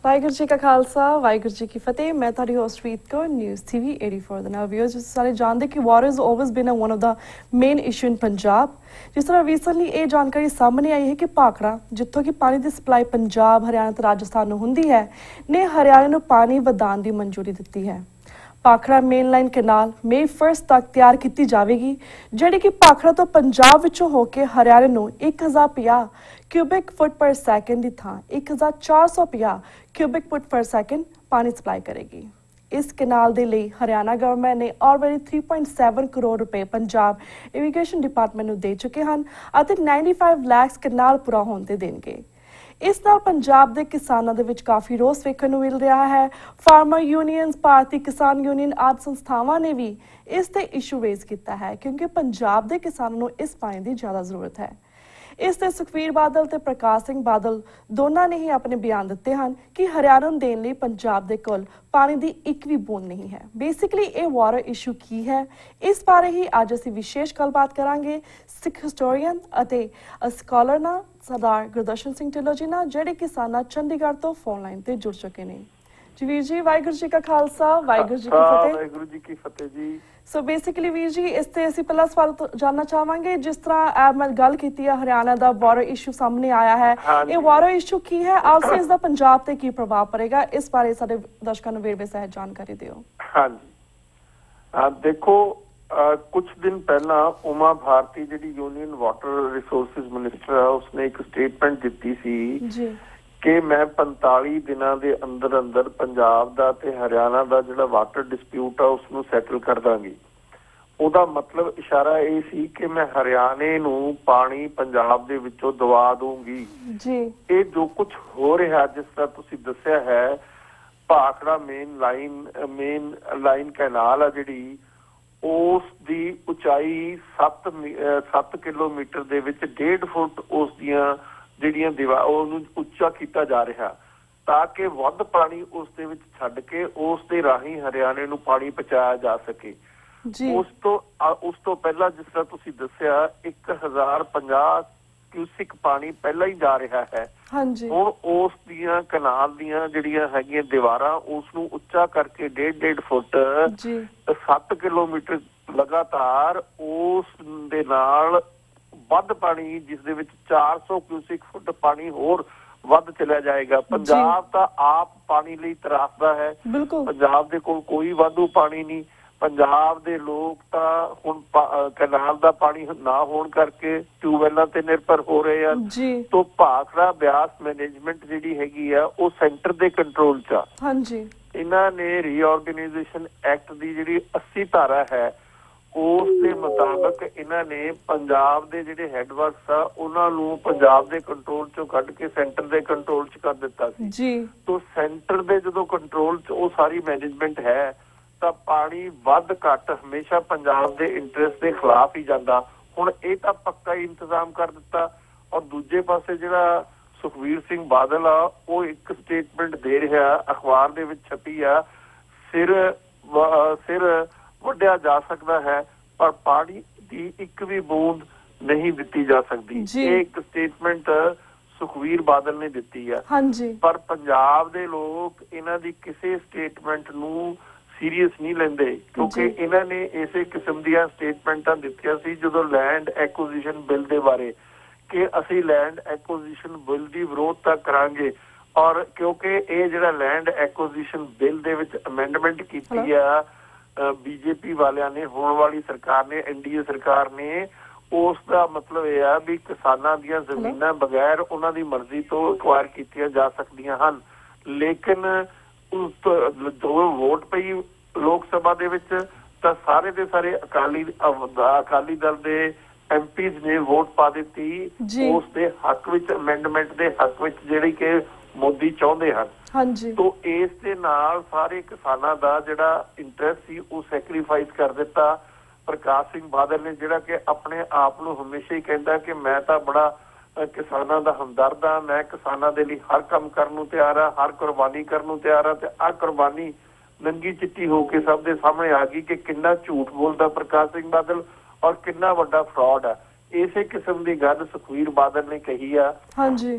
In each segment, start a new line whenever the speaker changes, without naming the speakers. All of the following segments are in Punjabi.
ਵਾਹਿਗੁਰੂ जी का खालसा वाहिगुरू जी की फतेह। मैं ਤੁਹਾਡੀ ਹੋਸਟ ਰੀਤ ਕੌਰ ਨਿਊਜ਼ TV 84 ਦੇ ਨਾਲ। ਵੀਅਰਸ ਤੁਸੀਂ ਸਾਰੇ ਜਾਣਦੇ ਕਿ war is always been one of the main issue in Punjab. ਜਿਸ ਤਰ੍ਹਾਂ ਰੀਸੈਂਟਲੀ ਇਹ ਜਾਣਕਾਰੀ ਸਾਹਮਣੇ ਆਈ ਹੈ ਕਿ ਭਾਖੜਾ ਜਿੱਥੋਂ ਕਿ ਪਾਣੀ ਦੀ ਸਪਲਾਈ ਪੰਜਾਬ ਹਰਿਆਣਾ ਤੇ ਰਾਜਸਥਾਨ ਨੂੰ ਹੁੰਦੀ ਹੈ ਨੇ ਹਰਿਆਣਾ ਨੂੰ ਪਾਣੀ ਵਧਾਉਣ ਦੀ ਮਨਜ਼ੂਰੀ ਦਿੱਤੀ ਹੈ। ਭਾਖੜਾ ਮੇਨ ਲਾਈਨ ਕੈਨਾਲ ਮਈ 1 ਤੱਕ ਤਿਆਰ ਕੀਤੀ ਜਾਵੇਗੀ, ਜਿਹੜੀ ਕਿ ਭਾਖੜਾ ਤੋਂ ਪੰਜਾਬ ਵਿੱਚੋਂ ਹੋ ਕੇ ਹਰਿਆਣਾ ਨੂੰ 1050 क्यूबिक फुट पर सैकेंड की थां 1450 क्यूबिक फुट पर सैकेंड पानी सप्लाई करेगी। इस कैनाल के लिए हरियाणा गवर्नमेंट ने ऑलरेडी 3.7 करोड़ रुपए पंजाब इरीगेशन डिपार्टमेंट को दे चुके हैं और 95 लाख कैनाल पूरा होने ते देंगे। इस नाल पंजाब के किसानों के विच काफ़ी रोस वेखण नूं मिल रहा है। फार्मर यूनियंस, भारतीय किसान यूनियन आदि संस्थावां ने भी इस ते इशू रेज किया है, क्योंकि पंजाब के किसानों को इस पानी की ज़्यादा जरूरत है। इस ते सुखबीर बादल ते प्रकाश सिंह बादल दोनों ने ही अपने बयान दिते हैं कि हरियाणा नूं देण लई पंजाब दे कोल पानी की एक भी बूंद नहीं है। बेसिकली ये वाटर इशू की है, इस बारे ही अज असीं विशेष गलबात करांगे सिख हिस्टोरीयन अते स्कॉलर नाल सरदार गुरदर्शन सिंह ढिल्लों जी नाल, जिहड़े कि साडे चंडीगढ़ तो फोन लाइन ते जुड़ चुके हैं। जी वीर जी, वाहिगुरू जी का खालसा वाहिगुरू जी की फतेह।
वाहिगुरू जी की फतेह जी।
सो बेसिकली वीर जी, इस ते असीं पहला सवाल जानना चाहांगे, जिस तरह मैं गल कीती है हरियाणा दा वाटर इशू सामने आया है, ये वाटर इशू की है आलसी इसका पंजाब ते की प्रभाव पड़ेगा, इस बारे साडे दर्शकों नूं वेरवे सहित जानकारी दिओ।
हाँ जी, देखो कुछ दिन पहला उमा भारती जी यूनियन वाटर रिसोर्सिस मिनिस्टर है, उसने एक स्टेटमेंट दी सी जी कि मैं 45 दिनों के अंदर अंदर पंजाब दा ते हरियाणा दा जिहड़ा वाटर डिस्प्यूट है उसनूं सैटल कर दांगी। ਉਹਦਾ ਮਤਲਬ ਇਸ਼ਾਰਾ ਇਹ ਸੀ ਕਿ ਮੈਂ ਹਰਿਆਣੇ ਨੂੰ ਪਾਣੀ ਪੰਜਾਬ ਦੇ ਵਿੱਚੋਂ ਦਵਾ ਦੂੰਗੀ ਜੀ। ਇਹ ਜੋ ਕੁਝ ਹੋ ਰਿਹਾ ਜਿਸ ਤਰ੍ਹਾਂ ਤੁਸੀਂ ਦੱਸਿਆ ਹੈ, ਭਾਖੜਾ ਮੇਨ ਲਾਈਨ ਕੈਨਾਲ ਆ ਜਿਹੜੀ, ਉਸ ਦੀ ਉਚਾਈ 7 ਕਿਲੋਮੀਟਰ ਦੇ ਵਿੱਚ 1.5 ਫੁੱਟ ਉਸ ਦੀਆਂ ਜਿਹੜੀਆਂ ਦੀਵਾਰਾਂ ਉਹਨੂੰ ਉੱਚਾ ਕੀਤਾ ਜਾ ਰਿਹਾ ਤਾਂ ਕਿ ਵੱਧ ਪਾਣੀ ਉਸ ਦੇ ਵਿੱਚ ਛੱਡ ਕੇ ਉਸ ਦੇ ਰਾਹੀਂ ਹਰਿਆਣੇ ਨੂੰ ਪਾਣੀ ਪਹੁੰਚਾਇਆ ਜਾ ਸਕੇ। ਉਸ ਤੋਂ ਪਹਿਲਾਂ ਜਿਸ ਤਰ੍ਹਾਂ ਤੁਸੀਂ ਦੱਸਿਆ 1050 ਕਿਊਸਿਕ ਪਾਣੀ ਪਹਿਲਾਂ ਹੀ ਜਾ ਰਿਹਾ ਹੈ। ਹੁਣ ਉਸ ਦੀਆਂ ਕਨਾਲ ਦੀਆਂ ਜਿਹੜੀਆਂ ਹੈਗੀਆਂ ਦੀਵਾਰਾਂ ਉਸ ਨੂੰ ਉੱਚਾ ਕਰਕੇ 1.5 ਫੁੱਟ 7 ਕਿਲੋਮੀਟਰ ਲਗਾਤਾਰ ਉਸ ਦੇ ਨਾਲ ਵੱਧ ਪਾਣੀ, ਜਿਸ ਦੇ ਵਿੱਚ 400 ਕਿਊਸਿਕ ਫੁੱਟ ਪਾਣੀ ਹੋਰ ਵੱਧ ਚਲਿਆ ਜਾਏਗਾ। ਪੰਜਾਬ ਤਾਂ ਆਪ ਪਾਣੀ ਲਈ ਤਰਾਸਦਾ ਹੈ, ਪੰਜਾਬ ਦੇ ਕੋਲ ਕੋਈ ਵਾਧੂ ਪਾਣੀ ਨਹੀਂ। ਪੰਜਾਬ ਦੇ ਲੋਕ ਤਾਂ ਹੁਣ ਕਨਾਲ ਦਾ ਪਾਣੀ ਨਾ ਹੋਣ ਕਰਕੇ ਟਿਊਬਵੈਲਾਂ ਤੇ ਨਿਰਭਰ ਹੋ ਰਹੇ ਹਨ। ਤੋਂ ਭਾਖੜਾ ਬਿਆਸ ਮੈਨੇਜਮੈਂਟ ਜਿਹੜੀ ਹੈਗੀ ਆ ਉਹ ਸੈਂਟਰ ਦੇ ਕੰਟਰੋਲ 'ਚ ਆ। ਇਹਨਾਂ ਨੇ ਰੀਆਰਗੇਨਾਈਜੇਸ਼ਨ ਐਕਟ ਦੀ ਜਿਹੜੀ 80 ਧਾਰਾ ਹੈ ਉਸ ਦੇ ਮੁਤਾਬਕ ਇਹਨਾਂ ਨੇ ਪੰਜਾਬ ਦੇ ਜਿਹੜੇ ਹੈਡਵਰਕਸ ਆ ਉਹਨਾਂ ਨੂੰ ਪੰਜਾਬ ਦੇ ਕੰਟਰੋਲ ਚੋਂ ਕੱਢ ਕੇ ਸੈਂਟਰ ਦੇ ਕੰਟਰੋਲ 'ਚ ਕਰ ਦਿੱਤਾ ਸੀ। ਤੋਂ ਸੈਂਟਰ ਦੇ ਜਦੋਂ ਕੰਟਰੋਲ 'ਚ ਉਹ ਸਾਰੀ ਮੈਨੇਜਮੈਂਟ ਹੈ ਤਾਂ ਪਾਣੀ ਵੱਧ ਘੱਟ ਹਮੇਸ਼ਾ ਪੰਜਾਬ ਦੇ ਇੰਟਰਸਟ ਦੇ ਖਿਲਾਫ ਹੀ ਜਾਂਦਾ। ਹੁਣ ਇਹ ਤਾਂ ਪੱਕਾ ਹੀ ਇੰਤਜ਼ਾਮ ਕਰ ਦਿੱਤਾ। ਔਰ ਦੂਜੇ ਪਾਸੇ ਜਿਹੜਾ ਸੁਖਬੀਰ ਸਿੰਘ ਬਾਦਲ ਆ ਉਹ ਇੱਕ ਸਟੇਟਮੈਂਟ ਦੇ ਰਿਹਾ, ਅਖਬਾਰ ਦੇ ਵਿੱਚ ਛਪੀ ਆ, ਸਿਰ ਵੱਢਿਆ ਜਾ ਸਕਦਾ ਹੈ ਪਰ ਪਾਣੀ ਦੀ ਇੱਕ ਵੀ ਬੂੰਦ ਨਹੀਂ ਦਿੱਤੀ ਜਾ ਸਕਦੀ। ਇਹ ਇੱਕ ਸਟੇਟਮੈਂਟ ਸੁਖਬੀਰ ਬਾਦਲ ਨੇ ਦਿੱਤੀ ਆ। ਪਰ ਪੰਜਾਬ ਦੇ ਲੋਕ ਇਹਨਾਂ ਦੀ ਕਿਸੇ ਸਟੇਟਮੈਂਟ ਨੂੰ ਸੀਰੀਅਸ ਨਹੀਂ ਲੈਂਦੇ, ਕਿਉਂਕਿ ਇਹਨਾਂ ਨੇ ਇਸੇ ਕਿਸਮ ਦੀਆਂ ਸਟੇਟਮੈਂਟਾਂ ਦਿੱਤੀਆਂ ਸੀ ਜਦੋਂ ਲੈਂਡ ਐਕੁਜ਼ੀਸ਼ਨ ਬਿੱਲ ਦੇ ਬਾਰੇ ਕਿ ਅਸੀਂ ਲੈਂਡ ਐਕੁਜ਼ੀਸ਼ਨ ਬਿੱਲ ਦੀ ਵਿਰੋਧਤਾ ਕਰਾਂਗੇ। ਔਰ ਕਿਉਂਕਿ ਇਹ ਜਿਹੜਾ ਲੈਂਡ ਐਕੁਜ਼ੀਸ਼ਨ ਬਿੱਲ ਦੇ ਵਿੱਚ ਅਮੈਂਡਮੈਂਟ ਕੀਤੀ ਆ ਬੀਜੇਪੀ ਵਾਲਿਆਂ ਨੇ, ਹੋਣ ਵਾਲੀ ਸਰਕਾਰ ਨੇ, ਐਨਡੀਏ ਸਰਕਾਰ ਨੇ, ਉਸ ਦਾ ਮਤਲਬ ਇਹ ਆ ਵੀ ਕਿਸਾਨਾਂ ਦੀਆਂ ਜ਼ਮੀਨਾਂ ਬਗੈਰ ਉਹਨਾਂ ਦੀ ਮਰਜ਼ੀ ਤੋਂ ਅਕਵਾਇਰ ਕੀਤੀਆਂ ਜਾ ਸਕਦੀਆਂ ਹਨ। ਲੇਕਿਨ ਜਦੋਂ ਵੋਟ ਪਈ ਲੋਕ ਸਭਾ ਦੇ ਵਿੱਚ ਤਾਂ ਸਾਰੇ ਦੇ ਸਾਰੇ ਅਕਾਲੀ ਦਲ ਦੇ ਐਮਪੀਜ਼ ਨੇ ਵੋਟ ਪਾ ਦਿੱਤੀ ਉਸ ਦੇ ਹੱਕ ਵਿੱਚ, ਅਮੈਂਡਮੈਂਟ ਦੇ ਹੱਕ ਵਿੱਚ, ਜਿਹੜੀ ਕਿ ਮੋਦੀ ਚਾਹੁੰਦੇ ਹਨ। ਤੋਂ ਇਸ ਦੇ ਨਾਲ ਸਾਰੇ ਕਿਸਾਨਾਂ ਦਾ ਜਿਹੜਾ ਇੰਟਰਸਟ ਸੀ ਉਹ ਸੈਕਰੀਫਾਈਸ ਕਰ ਦਿੱਤਾ। ਪ੍ਰਕਾਸ਼ ਸਿੰਘ ਬਾਦਲ ਨੇ, ਜਿਹੜਾ ਕਿ ਆਪਣੇ ਆਪ ਨੂੰ ਹਮੇਸ਼ਾ ਹੀ ਕਹਿੰਦਾ ਕਿ ਮੈਂ ਤਾਂ ਬੜਾ ਕਿਸਾਨਾਂ ਦਾ ਹਮਦਰਦ ਆ, ਮੈਂ ਕਿਸਾਨਾਂ ਦੇ ਲਈ ਹਰ ਕੰਮ ਕਰਨ ਨੂੰ ਤਿਆਰ ਆ, ਹਰ ਕੁਰਬਾਨੀ ਕਰਨ ਨੂੰ ਤਿਆਰ ਆ, ਤੇ ਆਹ ਕੁਰਬਾਨੀ ਨੰਗੀ ਚਿੱਟੀ ਹੋ ਕੇ ਸਭ ਦੇ ਸਾਹਮਣੇ ਆ ਗਈ ਕਿ ਕਿੰਨਾ ਝੂਠ ਬੋਲਦਾ ਪ੍ਰਕਾਸ਼ ਸਿੰਘ ਬਾਦਲ ਔਰ ਕਿੰਨਾ ਵੱਡਾ ਫਰਾਡ ਆ। ਇਸੇ ਕਿਸਮ ਦੀ ਗੱਲ ਸੁਖਬੀਰ ਬਾਦਲ ਨੇ ਕਹੀ ਆ।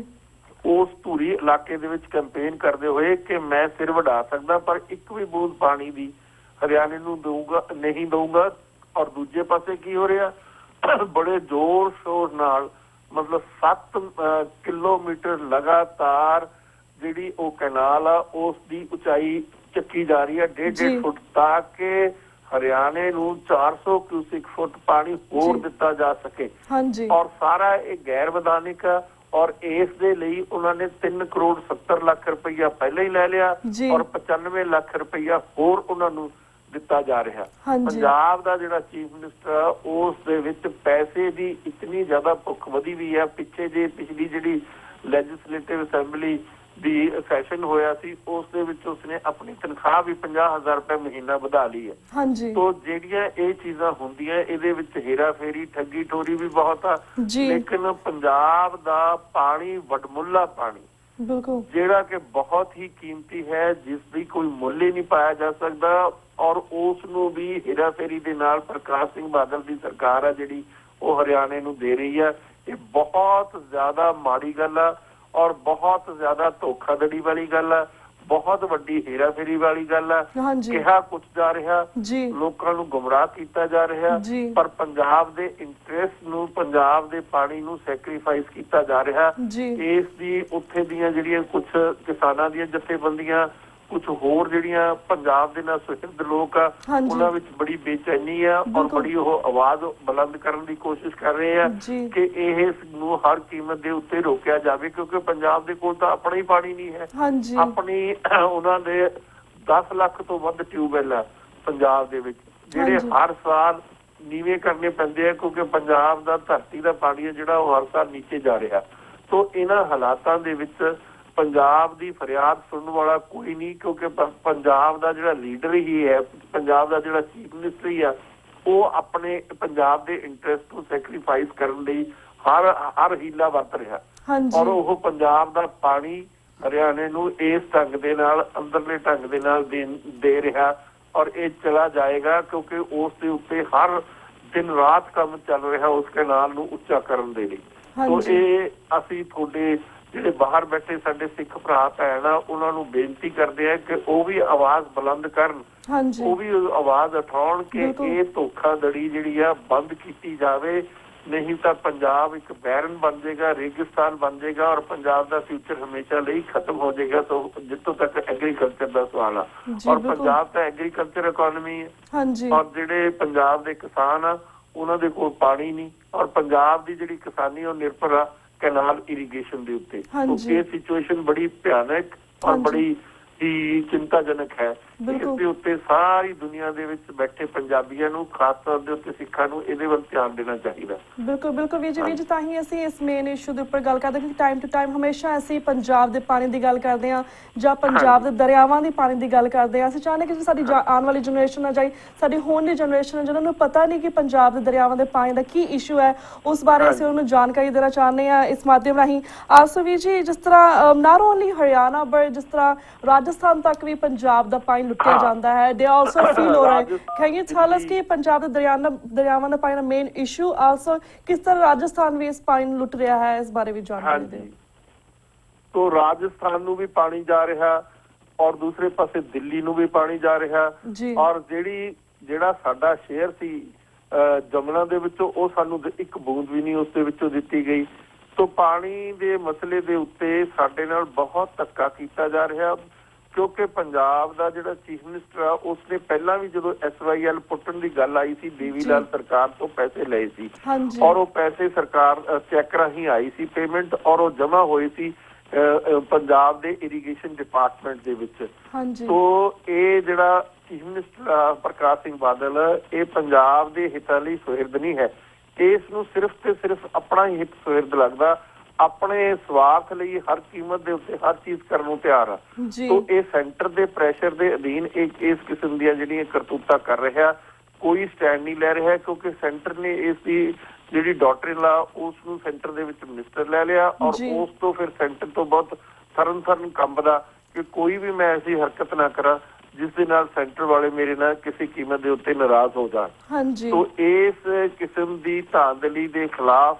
ਉਸ ਧੂਰੀ ਇਲਾਕੇ ਦੇ ਵਿੱਚ ਕੈਂਪੇਨ ਕਰਦੇ ਹੋਏ ਕਿ ਮੈਂ ਸਿਰ ਵਡਾ ਸਕਦਾ ਪਰ ਇੱਕ ਵੀ ਬੂੰਦ ਪਾਣੀ ਦੀ ਹਰਿਆਣੇ ਨੂੰ ਨਹੀਂ ਦਊਗਾ। ਔਰ ਦੂਜੇ ਪਾਸੇ ਕੀ ਹੋ ਰਿਹਾ, ਬੜੇ ਜ਼ੋਰ ਸ਼ੋਰ ਨਾਲ ਮਤਲਬ 7 ਕਿਲੋਮੀਟਰ ਲਗਾਤਾਰ ਜਿਹੜੀ ਉਹ ਕੈਨਾਲ ਆ ਉਸ ਦੀ ਉਚਾਈ ਚੱਕੀ ਜਾ ਰਹੀ ਹੈ 1.5 ਫੁੱਟ, ਤਾਂ ਕਿ ਹਰਿਆਣੇ ਨੂੰ 400 ਕਿਊਸਿਕ ਫੁੱਟ ਪਾਣੀ ਹੋਰ ਦਿੱਤਾ ਜਾ ਸਕੇ। ਔਰ ਸਾਰਾ ਇਹ ਗੈਰ ਵਿਧਾਨਿਕ ਆ। ਔਰ ਇਸ ਦੇ ਲਈ ਉਹਨਾਂ ਨੇ 3 ਕਰੋੜ 70 ਲੱਖ ਰੁਪਈਆ ਪਹਿਲਾਂ ਹੀ ਲੈ ਲਿਆ ਔਰ 95 ਲੱਖ ਰੁਪਈਆ ਹੋਰ ਉਹਨਾਂ ਨੂੰ ਦਿੱਤਾ ਜਾ ਰਿਹਾ। ਪੰਜਾਬ ਦਾ ਜਿਹੜਾ ਚੀਫ ਮਿਨਿਸਟਰ ਆ ਉਸ ਦੇ ਵਿੱਚ ਪੈਸੇ ਦੀ ਇਤਨੀ ਜ਼ਿਆਦਾ ਭੁੱਖ ਵਧੀ ਵੀ ਹੈ। ਪਿਛਲੀ ਜਿਹੜੀ ਲੈਜਿਸਲੇਟਿਵ ਅਸੈਂਬਲੀ ਦੀ ਸੈਸ਼ਨ ਹੋਇਆ ਸੀ ਉਸ ਦੇ ਵਿੱਚ ਉਸਨੇ ਆਪਣੀ ਤਨਖਾਹ ਵੀ 50,000 ਰੁਪਏ ਮਹੀਨਾ ਵਧਾ ਲਈ ਹੈ। ਤੋ ਜਿਹੜੀਆਂ ਇਹ ਚੀਜ਼ਾਂ ਹੁੰਦੀਆਂ ਇਹਦੇ ਵਿੱਚ ਹੇਰਾ ਫੇਰੀ ਠੱਗੀ ਠੋਰੀ ਵੀ ਬਹੁਤ ਆ। ਲੇਕਿਨ ਪੰਜਾਬ ਦਾ ਪਾਣੀ ਵਡਮੁੱਲਾ ਪਾਣੀ ਜਿਹੜਾ ਕਿ ਬਹੁਤ ਹੀ ਕੀਮਤੀ ਹੈ, ਜਿਸ ਦੀ ਕੋਈ ਮੁੱਲ ਹੀ ਨਹੀਂ ਪਾਇਆ ਜਾ ਸਕਦਾ ਔਰ ਉਸ ਨੂੰ ਵੀ ਹੇਰਾ ਫੇਰੀ ਦੇ ਨਾਲ ਪ੍ਰਕਾਸ਼ ਸਿੰਘ ਬਾਦਲ ਦੀ ਸਰਕਾਰ ਆ ਜਿਹੜੀ ਉਹ ਹਰਿਆਣੇ ਨੂੰ ਦੇ ਰਹੀ ਹੈ। ਇਹ ਬਹੁਤ ਜ਼ਿਆਦਾ ਮਾੜੀ ਗੱਲ ਆ ਔਰ ਬਹੁਤ ਜ਼ਿਆਦਾ ਧੋਖਾਧੜੀ ਵਾਲੀ ਗੱਲ ਆ, ਬਹੁਤ ਵੱਡੀ ਹੇਰਾ ਫੇਰੀ ਵਾਲੀ ਗੱਲ ਆ। ਕਿਹਾ ਕੁਛ ਜਾ ਰਿਹਾ, ਲੋਕਾਂ ਨੂੰ ਗੁੰਮਰਾਹ ਕੀਤਾ ਜਾ ਰਿਹਾ, ਪਰ ਪੰਜਾਬ ਦੇ ਇੰਟਰਸਟ ਨੂੰ, ਪੰਜਾਬ ਦੇ ਪਾਣੀ ਨੂੰ ਸੈਕਰੀਫਾਈਸ ਕੀਤਾ ਜਾ ਰਿਹਾ। ਇਸ ਦੀ ਉੱਥੇ ਦੀਆਂ ਜਿਹੜੀਆਂ ਕੁਛ ਕਿਸਾਨਾਂ ਦੀਆਂ ਜਥੇਬੰਦੀਆਂ, ਕੁਛ ਹੋਰ ਜਿਹੜੀਆਂ ਪੰਜਾਬ ਦੇ ਨਾਲ ਸੁਹਿਰਦ ਲੋਕ ਆ, ਉਹਨਾਂ ਵਿੱਚ ਬੜੀ ਬੇਚੈਨੀ ਆ ਔਰ ਬੜੀ ਉਹ ਆਵਾਜ਼ ਬੁਲੰਦ ਕਰਨ ਦੀ ਕੋਸ਼ਿਸ਼ ਕਰ ਰਹੇ ਆ ਕਿ ਇਸ ਨੂੰ ਹਰ ਕੀਮਤ ਦੇ ਉੱਤੇ ਰੋਕਿਆ ਜਾਵੇ, ਕਿਉਂਕਿ ਪੰਜਾਬ ਦੇ ਕੋਲ ਤਾਂ ਆਪਣਾ ਹੀ ਪਾਣੀ ਨਹੀਂ ਹੈ। ਆਪਣੀ ਉਹਨਾਂ ਦੇ 10 ਲੱਖ ਤੋਂ ਵੱਧ ਟਿਊਬਵੈਲ ਆ ਪੰਜਾਬ ਦੇ ਵਿੱਚ, ਜਿਹੜੇ ਹਰ ਸਾਲ ਨੀਵੇਂ ਕਰਨੇ ਪੈਂਦੇ ਆ ਕਿਉਂਕਿ ਪੰਜਾਬ ਦਾ ਧਰਤੀ ਦਾ ਪਾਣੀ ਹੈ ਜਿਹੜਾ ਉਹ ਹਰ ਸਾਲ ਨੀਚੇ ਜਾ ਰਿਹਾ। ਸੋ ਇਹਨਾਂ ਹਾਲਾਤਾਂ ਦੇ ਵਿੱਚ ਪੰਜਾਬ ਦੀ ਫਰਿਆਦ ਸੁਣਨ ਵਾਲਾ ਕੋਈ ਨਹੀਂ, ਕਿਉਂਕਿ ਪੰਜਾਬ ਦਾ ਜਿਹੜਾ ਲੀਡਰ ਹੀ ਹੈ, ਪੰਜਾਬ ਦਾ ਜਿਹੜਾ ਚੀਫ ਮਿਨਿਸਟਰ ਹੀ ਆ, ਉਹ ਆਪਣੇ ਪੰਜਾਬ ਦੇ ਇੰਟਰਸਟ ਨੂੰ ਸੈਕਰੀਫਾਈਸ ਕਰਨ ਲਈ ਹਰ ਹੀਲਾ ਵਰਤ ਰਿਹਾ ਔਰ ਉਹ ਪੰਜਾਬ ਦਾ ਪਾਣੀ ਹਰਿਆਣੇ ਨੂੰ ਇਸ ਢੰਗ ਦੇ ਨਾਲ, ਅੰਦਰਲੇ ਢੰਗ ਦੇ ਨਾਲ ਦੇ ਰਿਹਾ ਔਰ ਇਹ ਚਲਾ ਜਾਏਗਾ ਕਿਉਂਕਿ ਉਸ ਦੇ ਉੱਤੇ ਹਰ ਦਿਨ ਰਾਤ ਕੰਮ ਚੱਲ ਰਿਹਾ ਉਸ ਕੈਨਾਲ ਨੂੰ ਉੱਚਾ ਕਰਨ ਦੇ ਲਈ। ਸੋ ਇਹ ਅਸੀਂ ਤੁਹਾਡੇ ਜਿਹੜੇ ਬਾਹਰ ਬੈਠੇ ਸਾਡੇ ਸਿੱਖ ਭਰਾ ਭੈਣ ਆ ਉਹਨਾਂ ਨੂੰ ਬੇਨਤੀ ਕਰਦੇ ਆ ਕਿ ਉਹ ਵੀ ਆਵਾਜ਼ ਬੁਲੰਦ ਕਰਨ, ਉਹ ਵੀ ਆਵਾਜ਼ ਉਠਾਉਣ ਕਿ ਇਹ ਧੋਖਾਧੜੀ ਜਿਹੜੀ ਆ ਬੰਦ ਕੀਤੀ ਜਾਵੇ, ਨਹੀਂ ਤਾਂ ਪੰਜਾਬ ਇੱਕ ਬੈਰਨ ਬਣ ਜਾਏਗਾ, ਰੇਗਿਸਤਾਨ ਬਣ ਜਾਏਗਾ ਔਰ ਪੰਜਾਬ ਦਾ ਫਿਊਚਰ ਹਮੇਸ਼ਾ ਲਈ ਖਤਮ ਹੋ ਜਾਏਗਾ। ਸੋ ਜਿੱਥੋਂ ਤੱਕ ਐਗਰੀਕਲਚਰ ਦਾ ਸਵਾਲ ਆ ਔਰ ਪੰਜਾਬ ਤਾਂ ਐਗਰੀਕਲਚਰ ਇਕੋਨਮੀ ਹੈ ਔਰ ਜਿਹੜੇ ਪੰਜਾਬ ਦੇ ਕਿਸਾਨ ਆ ਉਹਨਾਂ ਦੇ ਕੋਲ ਪਾਣੀ ਨਹੀਂ ਔਰ ਪੰਜਾਬ ਦੀ ਜਿਹੜੀ ਕਿਸਾਨੀ ਉਹ ਨਿਰਭਰ ਆ ਕੈਨਾਲ ਇਰੀਗੇਸ਼ਨ ਦੇ ਉੱਤੇ। ਇਹ ਸਿਚੁਏਸ਼ਨ ਬੜੀ ਭਿਆਨਕ ਔਰ ਬੜੀ ਹੀ ਚਿੰਤਾਜਨਕ ਹੈ। ਇਸ ਦੇ ਉੱਤੇ ਸਾਰੀ ਦੁਨੀਆ ਦੇ ਵਿੱਚ ਬੈਠੇ ਪੰਜਾਬੀਆਂ ਨੂੰ, ਖਾਸ ਤੌਰ ਦੇ ਉੱਤੇ ਸਿੱਖਾਂ ਨੂੰ ਇਹਦੇ ਵੱਲ ਧਿਆਨ ਦੇਣਾ ਚਾਹੀਦਾ।
ਬਿਲਕੁਲ ਵੀਰ ਜੀ ਤਾਂ ਹੀ ਅਸੀਂ ਇਸ ਮੇਨ ਇਸ਼ੂ ਦੇ ਉੱਪਰ ਗੱਲ ਕਰਦੇ ਹਾਂ ਕਿ ਟਾਈਮ ਟੂ ਟਾਈਮ ਹਮੇਸ਼ਾ ਅਸੀਂ ਪੰਜਾਬ ਦੇ ਪਾਣੀ ਦੀ ਗੱਲ ਕਰਦੇ ਹਾਂ ਜਾਂ ਪੰਜਾਬ ਦੇ ਦਰਿਆਵਾਂ ਦੀ ਪਾਣੀ ਦੀ ਗੱਲ ਕਰਦੇ ਹਾਂ। ਅਸੀਂ ਚਾਹੁੰਦੇ ਕਿ ਸਾਡੀ ਆਉਣ ਵਾਲੀ ਜਨਰੇਸ਼ਨ ਆ ਜਾਏ, ਸਾਡੀ ਹੁਣ ਦੀ ਜਨਰੇਸ਼ਨ ਹੈ ਜਿਹਨਾਂ ਨੂੰ ਪਤਾ ਨਹੀਂ ਕਿ ਪੰਜਾਬ ਦੇ ਦਰਿਆਵਾਂ ਦੇ ਪਾਣੀ ਦਾ ਕੀ ਇਸ਼ੂ ਹੈ, ਉਸ ਬਾਰੇ ਅਸੀਂ ਉਹਨਾਂ ਨੂੰ ਜਾਣਕਾਰੀ ਦੇਣਾ ਚਾਹੁੰਦੇ ਹਾਂ ਇਸ ਮਾਧਿਅਮ ਰਾਹੀਂ। ਆਸੋ ਵੀਰ ਜੀ, ਜਿਸ ਤਰ੍ਹਾਂ ਨਾਟ ਓਨਲੀ ਹਰਿਆਣਾ ਬਟ ਜਿਸ ਤਰ੍ਹਾਂ ਰਾਜਸਥਾਨ ਤੱਕ ਵੀ ਪੰਜਾਬ ਦਾ ਪਾਣੀ ਲੁੱਟਿਆ ਜਾਂਦਾ ਹੈ, they also feel ਹੋ ਰਿਹਾ ਹੈ। Can you tell us ਕਿ ਪੰਜਾਬ ਦੇ ਦਰਿਆਵਾਂ ਦਾ ਪਾਣੀ ਦਾ ਮੇਨ ਇਸ਼ੂ ਆਲਸੋ ਕਿਸ ਤਰ੍ਹਾਂ ਰਾਜਸਥਾਨ ਵੀ ਇਸ ਪਾਣੀ ਨੂੰ ਲੁੱਟ ਰਿਹਾ ਹੈ, ਇਸ ਬਾਰੇ ਵੀ ਜਾਣਕਾਰੀ ਦਿਓ।
ਤੋ ਰਾਜਸਥਾਨ ਨੂੰ ਵੀ ਜਾ ਰਿਹਾ ਔਰ ਦੂਸਰੇ ਪਾਸੇ ਦਿੱਲੀ ਨੂੰ ਵੀ ਪਾਣੀ ਜਾ ਰਿਹਾ ਔਰ ਜਿਹੜਾ ਸਾਡਾ ਸ਼ੇਅਰ ਸੀ ਜਮਨਾ ਦੇ ਵਿੱਚੋਂ ਉਹ ਸਾਨੂੰ ਇੱਕ ਬੂੰਦ ਵੀ ਨਹੀਂ ਉਸ ਦੇ ਵਿੱਚੋਂ ਦਿੱਤੀ ਗਈ। ਤੋ ਪਾਣੀ ਦੇ ਮਸਲੇ ਦੇ ਉੱਤੇ ਸਾਡੇ ਨਾਲ ਬਹੁਤ ਧੱਕਾ ਕੀਤਾ ਜਾ ਰਿਹਾ ਕਿਉਂਕਿ ਪੰਜਾਬ ਦਾ ਜਿਹੜਾ ਚੀਫ ਮਿਨਿਸਟਰ ਆ ਉਸਨੇ ਪਹਿਲਾਂ ਵੀ ਜਦੋਂ SYL ਪੁੱਟਣ ਦੀ ਗੱਲ ਆਈ ਸੀ ਦੇਵੀ ਲਾਲ ਸਰਕਾਰ ਤੋਂ ਪੈਸੇ ਲਏ ਸੀ ਔਰ ਉਹ ਪੈਸੇ ਸਰਕਾਰ ਚੈੱਕ ਰਾਹੀਂ ਆਈ ਸੀ ਪੇਮੈਂਟ ਔਰ ਉਹ ਜਮ੍ਹਾਂ ਹੋਏ ਸੀ ਪੰਜਾਬ ਦੇ ਇਰੀਗੇਸ਼ਨ ਡਿਪਾਰਟਮੈਂਟ ਦੇ ਵਿੱਚ। ਸੋ ਇਹ ਜਿਹੜਾ ਚੀਫ ਮਿਨਿਸਟਰ ਪ੍ਰਕਾਸ਼ ਸਿੰਘ ਬਾਦਲ ਇਹ ਪੰਜਾਬ ਦੇ ਹਿੱਤਾਂ ਲਈ ਸੁਹਿਰਦ ਨਹੀਂ ਹੈ, ਇਸ ਨੂੰ ਸਿਰਫ ਤੇ ਸਿਰਫ ਆਪਣਾ ਹੀ ਹਿੱਤ ਸੁਹਿਰਦ ਲੱਗਦਾ, ਆਪਣੇ ਸਵਾਰਥ ਲਈ ਹਰ ਕੀਮਤ ਦੇ ਉੱਤੇ ਹਰ ਚੀਜ਼ ਕਰਨ ਨੂੰ ਤਿਆਰ ਆ। ਸੋ ਇਹ ਸੈਂਟਰ ਦੇ ਪ੍ਰੈਸ਼ਰ ਦੇ ਅਧੀਨ ਇਸ ਕਿਸਮ ਦੀਆਂ ਜਿਹੜੀਆਂ ਕਰਤੂਤਾਂ ਕਰ ਰਿਹਾ, ਕੋਈ ਸਟੈਂਡ ਨਹੀਂ ਲੈ ਰਿਹਾ ਕਿਉਂਕਿ ਸੈਂਟਰ ਨੇ ਇਸ ਦੀ ਜਿਹੜੀ ਡਾਟਰ ਇਨ ਲਾ ਉਸ ਨੂੰ ਸੈਂਟਰ ਦੇ ਵਿੱਚ ਮਿਨਿਸਟਰ ਲੈ ਲਿਆ ਔਰ ਉਸ ਤੋਂ ਫਿਰ ਸੈਂਟਰ ਤੋਂ ਬਹੁਤ ਥਰਨ ਕੰਬਦਾ ਕਿ ਕੋਈ ਵੀ ਮੈਂ ਐਸੀ ਹਰਕਤ ਨਾ ਕਰਾਂ ਜਿਸ ਦੇ ਨਾਲ ਸੈਂਟਰ ਵਾਲੇ ਮੇਰੇ ਨਾਲ ਕਿਸੇ ਕੀਮਤ ਦੇ ਉੱਤੇ ਨਾਰਾਜ਼ ਹੋ ਜਾਣ। ਸੋ ਇਸ ਕਿਸਮ ਦੀ ਧਾਂਦਲੀ ਦੇ ਖਿਲਾਫ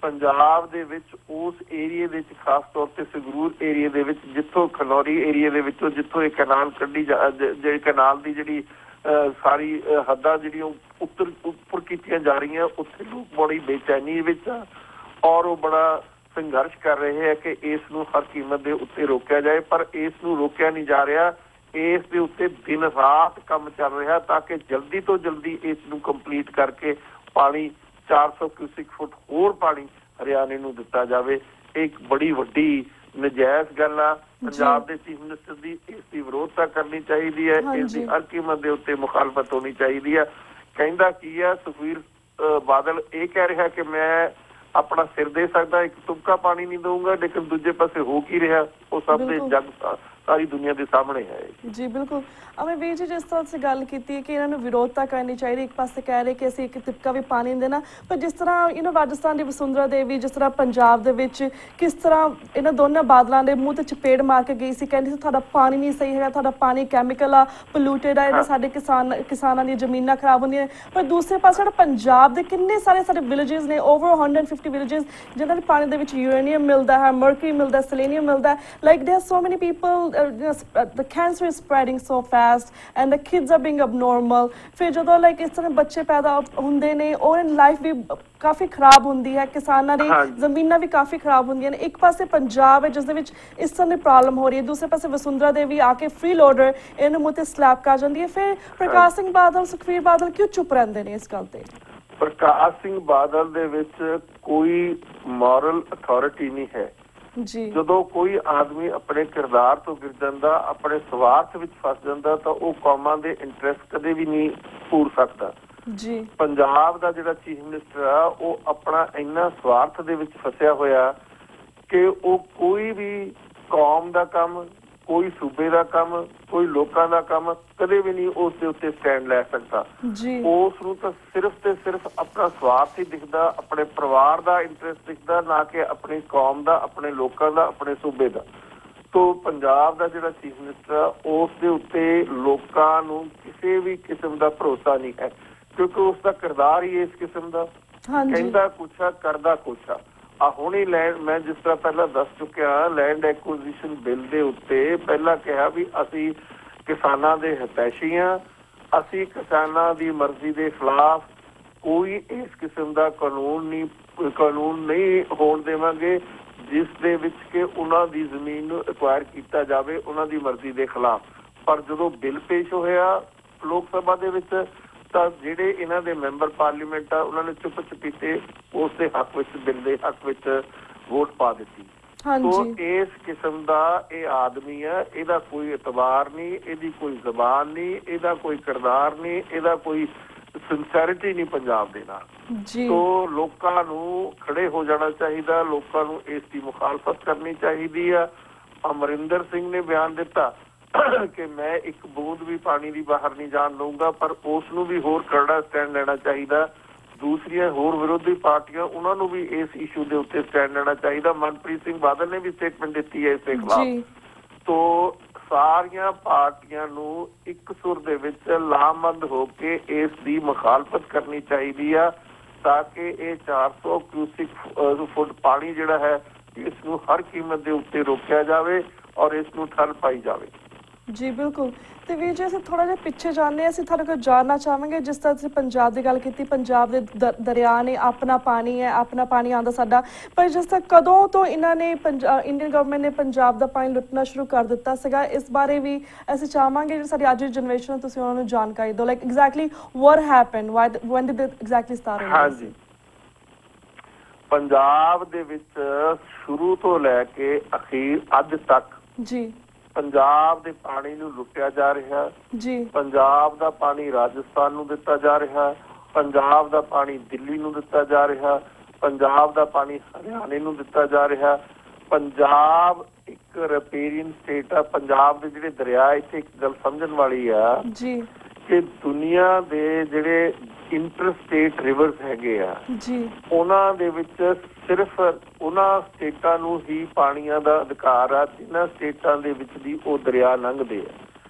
ਪੰਜਾਬ ਦੇ ਵਿੱਚ ਉਸ ਏਰੀਏ ਦੇ ਵਿੱਚ ਖਾਸ ਤੌਰ ਤੇ ਸੰਗਰੂਰ ਏਰੀਏ ਦੇ ਵਿੱਚ ਜਿੱਥੋਂ ਖਨੌਰੀ ਏਰੀਏ ਦੇ ਵਿੱਚੋਂ ਜਿੱਥੋਂ ਇਹ ਕਨਾਲ ਕੱਢੀ ਜਿਹੜੀ ਕਨਾਲ ਦੀ ਜਿਹੜੀ ਸਾਰੀ ਹੱਦਾਂ ਜਿਹੜੀਆਂ ਉੱਪਰ ਕੀਤੀਆਂ ਜਾ ਰਹੀਆਂ, ਉੱਥੇ ਲੋਕ ਬੜੀ ਬੇਚੈਨੀ ਵਿੱਚ ਆ ਔਰ ਉਹ ਬੜਾ ਸੰਘਰਸ਼ ਕਰ ਰਹੇ ਹੈ ਕਿ ਇਸ ਨੂੰ ਹਰ ਕੀਮਤ ਦੇ ਉੱਤੇ ਰੋਕਿਆ ਜਾਏ, ਪਰ ਇਸ ਨੂੰ ਰੋਕਿਆ ਨਹੀਂ ਜਾ ਰਿਹਾ। ਇਸ ਦੇ ਉੱਤੇ ਦਿਨ ਰਾਤ ਕੰਮ ਚੱਲ ਰਿਹਾ ਤਾਂ ਕਿ ਜਲਦੀ ਤੋਂ ਜਲਦੀ ਇਸ ਨੂੰ ਕੰਪਲੀਟ ਕਰਕੇ ਪਾਣੀ 400 ਕਿਊਸਿਕ ਫੁੱਟ ਹੋਰ ਪਾਣੀ ਹਰਿਆਣੇ ਨੂੰ ਦਿੱਤਾ ਜਾਵੇ। ਇਹ ਇੱਕ ਬੜੀ ਵੱਡੀ ਨਜਾਇਜ਼ ਗੱਲ ਆ। ਪੰਜਾਬ ਦੇ ਚੀਫ ਮਿਨਿਸਟਰ ਦੀ ਇਸ ਦੀ ਵਿਰੋਧਤਾ ਕਰਨੀ ਚਾਹੀਦੀ ਹੈ, ਇਸ ਦੀ ਹਰ ਕੀਮਤ ਦੇ ਉੱਤੇ ਮੁਖਾਲਫਤ ਹੋਣੀ ਚਾਹੀਦੀ ਹੈ। ਕਹਿੰਦਾ ਕੀ ਆ ਸੁਖਬੀਰ ਬਾਦਲ, ਇਹ ਕਹਿ ਰਿਹਾ ਕਿ ਮੈਂ ਆਪਣਾ ਸਿਰ ਦੇ ਸਕਦਾ, ਇੱਕ ਤੁਪਕਾ ਪਾਣੀ ਨਹੀਂ ਦਊਂਗਾ, ਲੇਕਿਨ ਦੂਜੇ ਪਾਸੇ ਹੋ ਕੀ ਰਿਹਾ ਉਹ ਸਭ ਦੇ ਜਗ ਸਾਰੀ ਦੁਨੀਆ ਦੇ ਸਾਹਮਣੇ ਹੈ।
ਜੀ ਬਿਲਕੁਲ। ਅਮਰ ਵੀਰ ਜੀ, ਜਿਸ ਤਰ੍ਹਾਂ ਤੁਸੀਂ ਗੱਲ ਕੀਤੀ ਹੈ ਕਿ ਇਹਨਾਂ ਨੂੰ ਵਿਰੋਧਤਾ ਕਰਨੀ ਚਾਹੀਦੀ, ਇੱਕ ਪਾਸੇ ਕਹਿ ਰਹੇ ਕਿ ਅਸੀਂ ਇੱਕ ਤਿਪਕਾ ਵੀ ਪਾਣੀ ਨਹੀਂ ਦੇਣਾ, ਪਰ ਜਿਸ ਤਰ੍ਹਾਂ ਰਾਜਸਥਾਨ ਦੀ ਵਸੁੰਧਰਾ ਦੇਵੀ ਜਿਸ ਤਰ੍ਹਾਂ ਪੰਜਾਬ ਦੇ ਵਿੱਚ ਕਿਸ ਤਰ੍ਹਾਂ ਇਹਨਾਂ ਦੋਨਾਂ ਬਾਦਲਾਂ ਦੇ ਮੂੰਹ ਤੇ ਚਪੇੜ ਮਾਰ ਕੇ ਗਈ ਸੀ, ਕਹਿੰਦੀ ਸੀ ਤੁਹਾਡਾ ਪਾਣੀ ਨਹੀਂ ਸਹੀ ਹੈਗਾ, ਤੁਹਾਡਾ ਪਾਣੀ ਕੈਮੀਕਲ ਆ, ਪੋਲੂਟਡ ਆ, ਇਹਦੇ ਸਾਡੇ ਕਿਸਾਨਾਂ ਦੀਆਂ ਜ਼ਮੀਨਾਂ ਖਰਾਬ ਹੁੰਦੀਆਂ। ਪਰ ਦੂਸਰੇ ਪਾਸੇ ਜਿਹੜਾ ਪੰਜਾਬ ਦੇ ਕਿੰਨੇ ਸਾਰੇ ਸਾਡੇ ਵਿਲੇजेस ਨੇ, ਓਵਰ 150 ਵਿਲੇजेस ਜਿਨ੍ਹਾਂ ਦੇ ਪਾਣੀ ਦੇ ਵਿੱਚ ਯੂਰੇਨੀਅਮ ਮਿਲਦਾ ਹੈ, ਮਰਕਰੀ ਮਿਲਦਾ, ਸੈਲੇਨੀਅਮ ਮਿਲਦਾ ਹੈ। Like there so many people, the cancer is spreading so fast and the kids are being abnormal। ਫਿਰ ਜਦੋਂ ਲਾਈਕ ਇਸ ਤਰ੍ਹਾਂ ਬੱਚੇ ਪੈਦਾ ਹੁੰਦੇ ਨੇ ਔਰ ਲਾਈਫ ਵੀ ਕਾਫੀ ਖਰਾਬ ਹੁੰਦੀ ਹੈ, ਕਿਸਾਨਾਂ ਦੀ ਜ਼ਮੀਨਾਂ ਵੀ ਕਾਫੀ ਖਰਾਬ ਹੁੰਦੀਆਂ ਨੇ। ਇੱਕ ਪਾਸੇ ਪੰਜਾਬ ਹੈ ਜਿਸ ਦੇ ਵਿੱਚ ਇਸ ਤਰ੍ਹਾਂ ਦੀ ਪ੍ਰੋਬਲਮ ਹੋ ਰਹੀ ਹੈ, ਦੂਸਰੇ ਪਾਸੇ ਵਸੁੰਧਰਾ ਦੇਵੀ ਆ ਕੇ ਫ੍ਰੀ ਲੋਡਰ ਇਹਨੂੰ ਮੂੰਹ ਤੇ ਸਲੈਪ ਕਰ ਜਾਂਦੀ ਹੈ। ਫਿਰ ਪ੍ਰਕਾਸ਼ ਸਿੰਘ ਬਾਦਲ, ਸੁਖਬੀਰ ਬਾਦਲ ਕਿਉਂ ਚੁੱਪ ਰਹਿੰਦੇ ਨੇ ਇਸ ਗੱਲ ਤੇ?
ਪ੍ਰਕਾਸ਼ ਸਿੰਘ ਬਾਦਲ ਦੇ ਵਿੱਚ ਕੋਈ ਮੋਰਲ ਅਥਾਰਟੀ ਨਹੀਂ ਹੈ ਜੀ। ਜਦੋਂ ਕੋਈ ਆਦਮੀ ਆਪਣੇ ਕਿਰਦਾਰ ਤੋਂ ਗਿਰ ਜਾਂਦਾ, ਆਪਣੇ ਸਵਾਰਥ ਵਿੱਚ ਫਸ ਜਾਂਦਾ, ਤਾਂ ਉਹ ਕੌਮਾਂ ਦੇ ਇੰਟਰਸਟ ਕਦੇ ਵੀ ਨਹੀਂ ਪੂਰ ਸਕਦਾ ਜੀ। ਪੰਜਾਬ ਦਾ ਜਿਹੜਾ ਚੀਫ ਮਿਨਿਸਟਰ ਆ ਉਹ ਆਪਣਾ ਇੰਨਾ ਸਵਾਰਥ ਦੇ ਵਿੱਚ ਫਸਿਆ ਹੋਇਆ ਕਿ ਉਹ ਕੋਈ ਵੀ ਕੌਮ ਦਾ ਕੰਮ, ਕੋਈ ਸੂਬੇ ਦਾ ਕੰਮ, ਕੋਈ ਲੋਕਾਂ ਦਾ ਕੰਮ ਕਦੇ ਵੀ ਨਹੀਂ ਉਸ ਦੇ ਉੱਤੇ ਸਟੈਂਡ ਲੈ ਸਕਦਾ। ਉਸ ਨੂੰ ਤਾਂ ਸਿਰਫ ਤੇ ਸਿਰਫ ਆਪਣਾ ਸਵਾਰਥ ਹੀ ਦਿਖਦਾ, ਆਪਣੇ ਪਰਿਵਾਰ ਦਾ ਇੰਟਰਸਟ ਦਿਖਦਾ, ਨਾ ਕਿ ਆਪਣੀ ਕੌਮ ਦਾ, ਆਪਣੇ ਲੋਕਾਂ ਦਾ, ਆਪਣੇ ਸੂਬੇ ਦਾ। ਤੋ ਪੰਜਾਬ ਦਾ ਜਿਹੜਾ ਚੀਫ ਮਿਨਿਸਟਰ ਆ ਉਸ ਦੇ ਉੱਤੇ ਲੋਕਾਂ ਨੂੰ ਕਿਸੇ ਵੀ ਕਿਸਮ ਦਾ ਭਰੋਸਾ ਨਹੀਂ ਹੈ, ਕਿਉਂਕਿ ਉਸ ਦਾ ਕਿਰਦਾਰ ਹੀ ਇਸ ਕਿਸਮ ਦਾ, ਕਹਿੰਦਾ ਕੁਛ ਆ ਕਰਦਾ ਕੁਛ ਆ। ਹੁਣੇ ਲੈਂਡ, ਮੈਂ ਜਿਸ ਤਰ੍ਹਾਂ ਪਹਿਲਾਂ ਦੱਸ ਚੁੱਕਿਆ, ਲੈਂਡ ਐਕੁਇਜ਼ੀਸ਼ਨ ਬਿੱਲ ਦੇ ਉੱਤੇ ਪਹਿਲਾਂ ਕਿਹਾ ਵੀ ਅਸੀਂ ਕਿਸਾਨਾਂ ਦੇ ਹਿਤੈਸ਼ੀ ਹਾਂ, ਅਸੀਂ ਕਿਸਾਨਾਂ ਦੀ ਮਰਜ਼ੀ ਦੇ ਖਿਲਾਫ ਕੋਈ ਇਸ ਕਿਸਮ ਦਾ ਕਾਨੂੰਨ ਨਹੀਂ ਹੋਣ ਦੇਵਾਂਗੇ ਜਿਸ ਦੇ ਵਿੱਚ ਕਿ ਉਹਨਾਂ ਦੀ ਜ਼ਮੀਨ ਨੂੰ ਐਕਵਾਇਰ ਕੀਤਾ ਜਾਵੇ ਉਹਨਾਂ ਦੀ ਮਰਜ਼ੀ ਦੇ ਖਿਲਾਫ। ਪਰ ਜਦੋਂ ਬਿੱਲ ਪੇਸ਼ ਹੋਇਆ ਲੋਕ ਸਭਾ ਦੇ ਵਿੱਚ ਤਾਂ ਜਿਹੜੇ ਇਹਨਾਂ ਦੇ ਮੈਂਬਰ ਪਾਰਲੀਮੈਂਟ ਆ ਉਹਨਾਂ ਨੇ ਚੁੱਪ ਚਪੀਤੇ ਉਸ ਦੇ ਹੱਕ ਵਿੱਚ, ਬਿੱਲ ਦੇ ਹੱਕ ਵਿੱਚ ਵੋਟ ਪਾ ਦਿੱਤੀ। ਸੋ ਇਸ ਕਿਸਮ ਦਾ ਇਹ ਆਦਮੀ ਆ, ਇਹਦਾ ਕੋਈ ਇਤਬਾਰ ਨਹੀਂ, ਇਹਦੀ ਕੋਈ ਜ਼ਬਾਨ ਨਹੀਂ, ਇਹਦਾ ਕੋਈ ਕਿਰਦਾਰ ਨਹੀਂ, ਇਹਦਾ ਕੋਈ ਸਿੰਸੈਰਿਟੀ ਨਹੀਂ ਪੰਜਾਬ ਦੇ ਨਾਲ। ਸੋ ਲੋਕਾਂ ਨੂੰ ਖੜੇ ਹੋ ਜਾਣਾ ਚਾਹੀਦਾ, ਲੋਕਾਂ ਨੂੰ ਇਸ ਦੀ ਮੁਖਾਲਫਤ ਕਰਨੀ ਚਾਹੀਦੀ ਆ। ਅਮਰਿੰਦਰ ਸਿੰਘ ਨੇ ਬਿਆਨ ਦਿੱਤਾ ਕਿ ਮੈਂ ਇੱਕ ਬੂੰਦ ਵੀ ਪਾਣੀ ਦੀ ਬਾਹਰ ਨਹੀਂ ਜਾਣ ਦਊਂਗਾ, ਪਰ ਉਸ ਨੂੰ ਵੀ ਹੋਰ ਕਰੜਾ ਸਟੈਂਡ ਲੈਣਾ ਚਾਹੀਦਾ। ਦੂਸਰੀਆਂ ਹੋਰ ਵਿਰੋਧੀ ਪਾਰਟੀਆਂ ਉਹਨਾਂ ਨੂੰ ਵੀ ਇਸ ਇਸ਼ੂ ਦੇ ਉੱਤੇ ਸਟੈਂਡ ਲੈਣਾ ਚਾਹੀਦਾ। ਮਨਪ੍ਰੀਤ ਸਿੰਘ ਬਾਦਲ ਨੇ ਵੀ ਸਟੇਟਮੈਂਟ ਦਿੱਤੀ ਹੈ ਇਸ ਦੇ ਖਿਲਾਫ। ਤੋ ਸਾਰੀਆਂ ਪਾਰਟੀਆਂ ਨੂੰ ਇੱਕ ਸੁਰ ਦੇ ਵਿੱਚ ਲਾਮਬੰਦ ਹੋ ਕੇ ਇਸ ਦੀ ਮੁਖਾਲਫਤ ਕਰਨੀ ਚਾਹੀਦੀ ਆ ਤਾਂ ਕਿ ਇਹ 400 ਕਿਊਸਿਕ ਫੁੱਟ ਪਾਣੀ ਜਿਹੜਾ ਹੈ ਇਸ ਨੂੰ ਹਰ ਕੀਮਤ ਦੇ ਉੱਤੇ ਰੋਕਿਆ ਜਾਵੇ ਔਰ ਇਸ ਨੂੰ ਠੱਲ ਪਾਈ ਜਾਵੇ।
ਜੀ ਬਿਲਕੁਲ। ਤੇ ਵੀਰ ਜੀ ਅਸੀਂ ਥੋੜਾ ਜਿਹਾ ਪਿੱਛੇ ਜਾਣਦੇ ਹਾਂ, ਅਸੀਂ ਤੁਹਾਡੇ ਕੋਲ ਜਾਣਨਾ ਚਾਹਾਂਗੇ ਜਿਸ ਤਰ੍ਹਾਂ ਤੁਸੀਂ ਪੰਜਾਬ ਦੀ ਗੱਲ ਕੀਤੀ, ਪੰਜਾਬ ਦੇ ਦਰਿਆ ਨੇ ਆਪਣਾ ਪਾਣੀ ਹੈ, ਆਪਣਾ ਪਾਣੀ ਆਉਂਦਾ ਸਾਡਾ, ਪਰ ਜਿਸ ਤਰ੍ਹਾਂ ਕਦੋਂ ਤੋਂ ਇਹਨਾਂ ਨੇ ਇੰਡੀਅਨ ਗਵਰਨਮੈਂਟ ਨੇ ਪੰਜਾਬ ਦਾ ਪਾਣੀ ਲੁੱਟਣਾ ਸ਼ੁਰੂ ਕਰ ਦਿੱਤਾ ਸੀਗਾ, ਇਸ ਬਾਰੇ ਵੀ ਅਸੀਂ ਚਾਹਾਂਗੇ ਜਿਹੜੀ ਸਾਡੀ ਅੱਜ ਦੀ ਜਨਰੇਸ਼ਨ ਤੁਸੀਂ ਉਹਨਾਂ ਨੂੰ ਜਾਣਕਾਰੀ ਦਿਓ, like exactly what happen, van did it exactly start?
ਹਾਂਜੀ, ਪੰਜਾਬ ਦੇ ਵਿੱਚ ਸ਼ੁਰੂ ਤੋਂ ਲੈ ਕੇ ਅਖੀਰ ਅੱਜ ਤੱਕ ਜੀ ਪੰਜਾਬ ਦੇ ਪਾਣੀ ਨੂੰ ਲੁੱਟਿਆ ਜਾ ਰਿਹਾ ਜੀ। ਪੰਜਾਬ ਦਾ ਪਾਣੀ ਰਾਜਸਥਾਨ ਨੂੰ ਦਿੱਤਾ ਜਾ ਰਿਹਾ, ਪੰਜਾਬ ਦਾ ਪਾਣੀ ਦਿੱਲੀ ਨੂੰ ਦਿੱਤਾ ਜਾ ਰਿਹਾ, ਪੰਜਾਬ ਦਾ ਪਾਣੀ ਹਰਿਆਣੇ ਨੂੰ ਦਿੱਤਾ ਜਾ ਰਿਹਾ। ਪੰਜਾਬ ਇੱਕ ਰਿਪੇਰੀਅਨ ਸਟੇਟ ਆ। ਪੰਜਾਬ ਦੇ ਜਿਹੜੇ ਦਰਿਆ, ਇੱਥੇ ਇੱਕ ਗੱਲ ਸਮਝਣ ਵਾਲੀ ਆ ਜੀ ਕਿ ਦੁਨੀਆ ਦੇ ਜਿਹੜੇ ਇੰਟਰ ਸਟੇਟ ਰਿਵਰਸ ਹੈਗੇ ਆ ਜੀ, ਉਹਨਾਂ ਦੇ ਵਿੱਚ ਸਿਰਫ ਉਹਨਾਂ ਸਟੇਟਾਂ ਨੂੰ ਹੀ ਪਾਣੀਆਂ ਦਾ ਅਧਿਕਾਰ ਆ ਜਿਨ੍ਹਾਂ ਸਟੇਟਾਂ ਦੇ ਵਿੱਚ ਦੀ ਉਹ ਦਰਿਆ ਲੰਘਦੇ ਆ।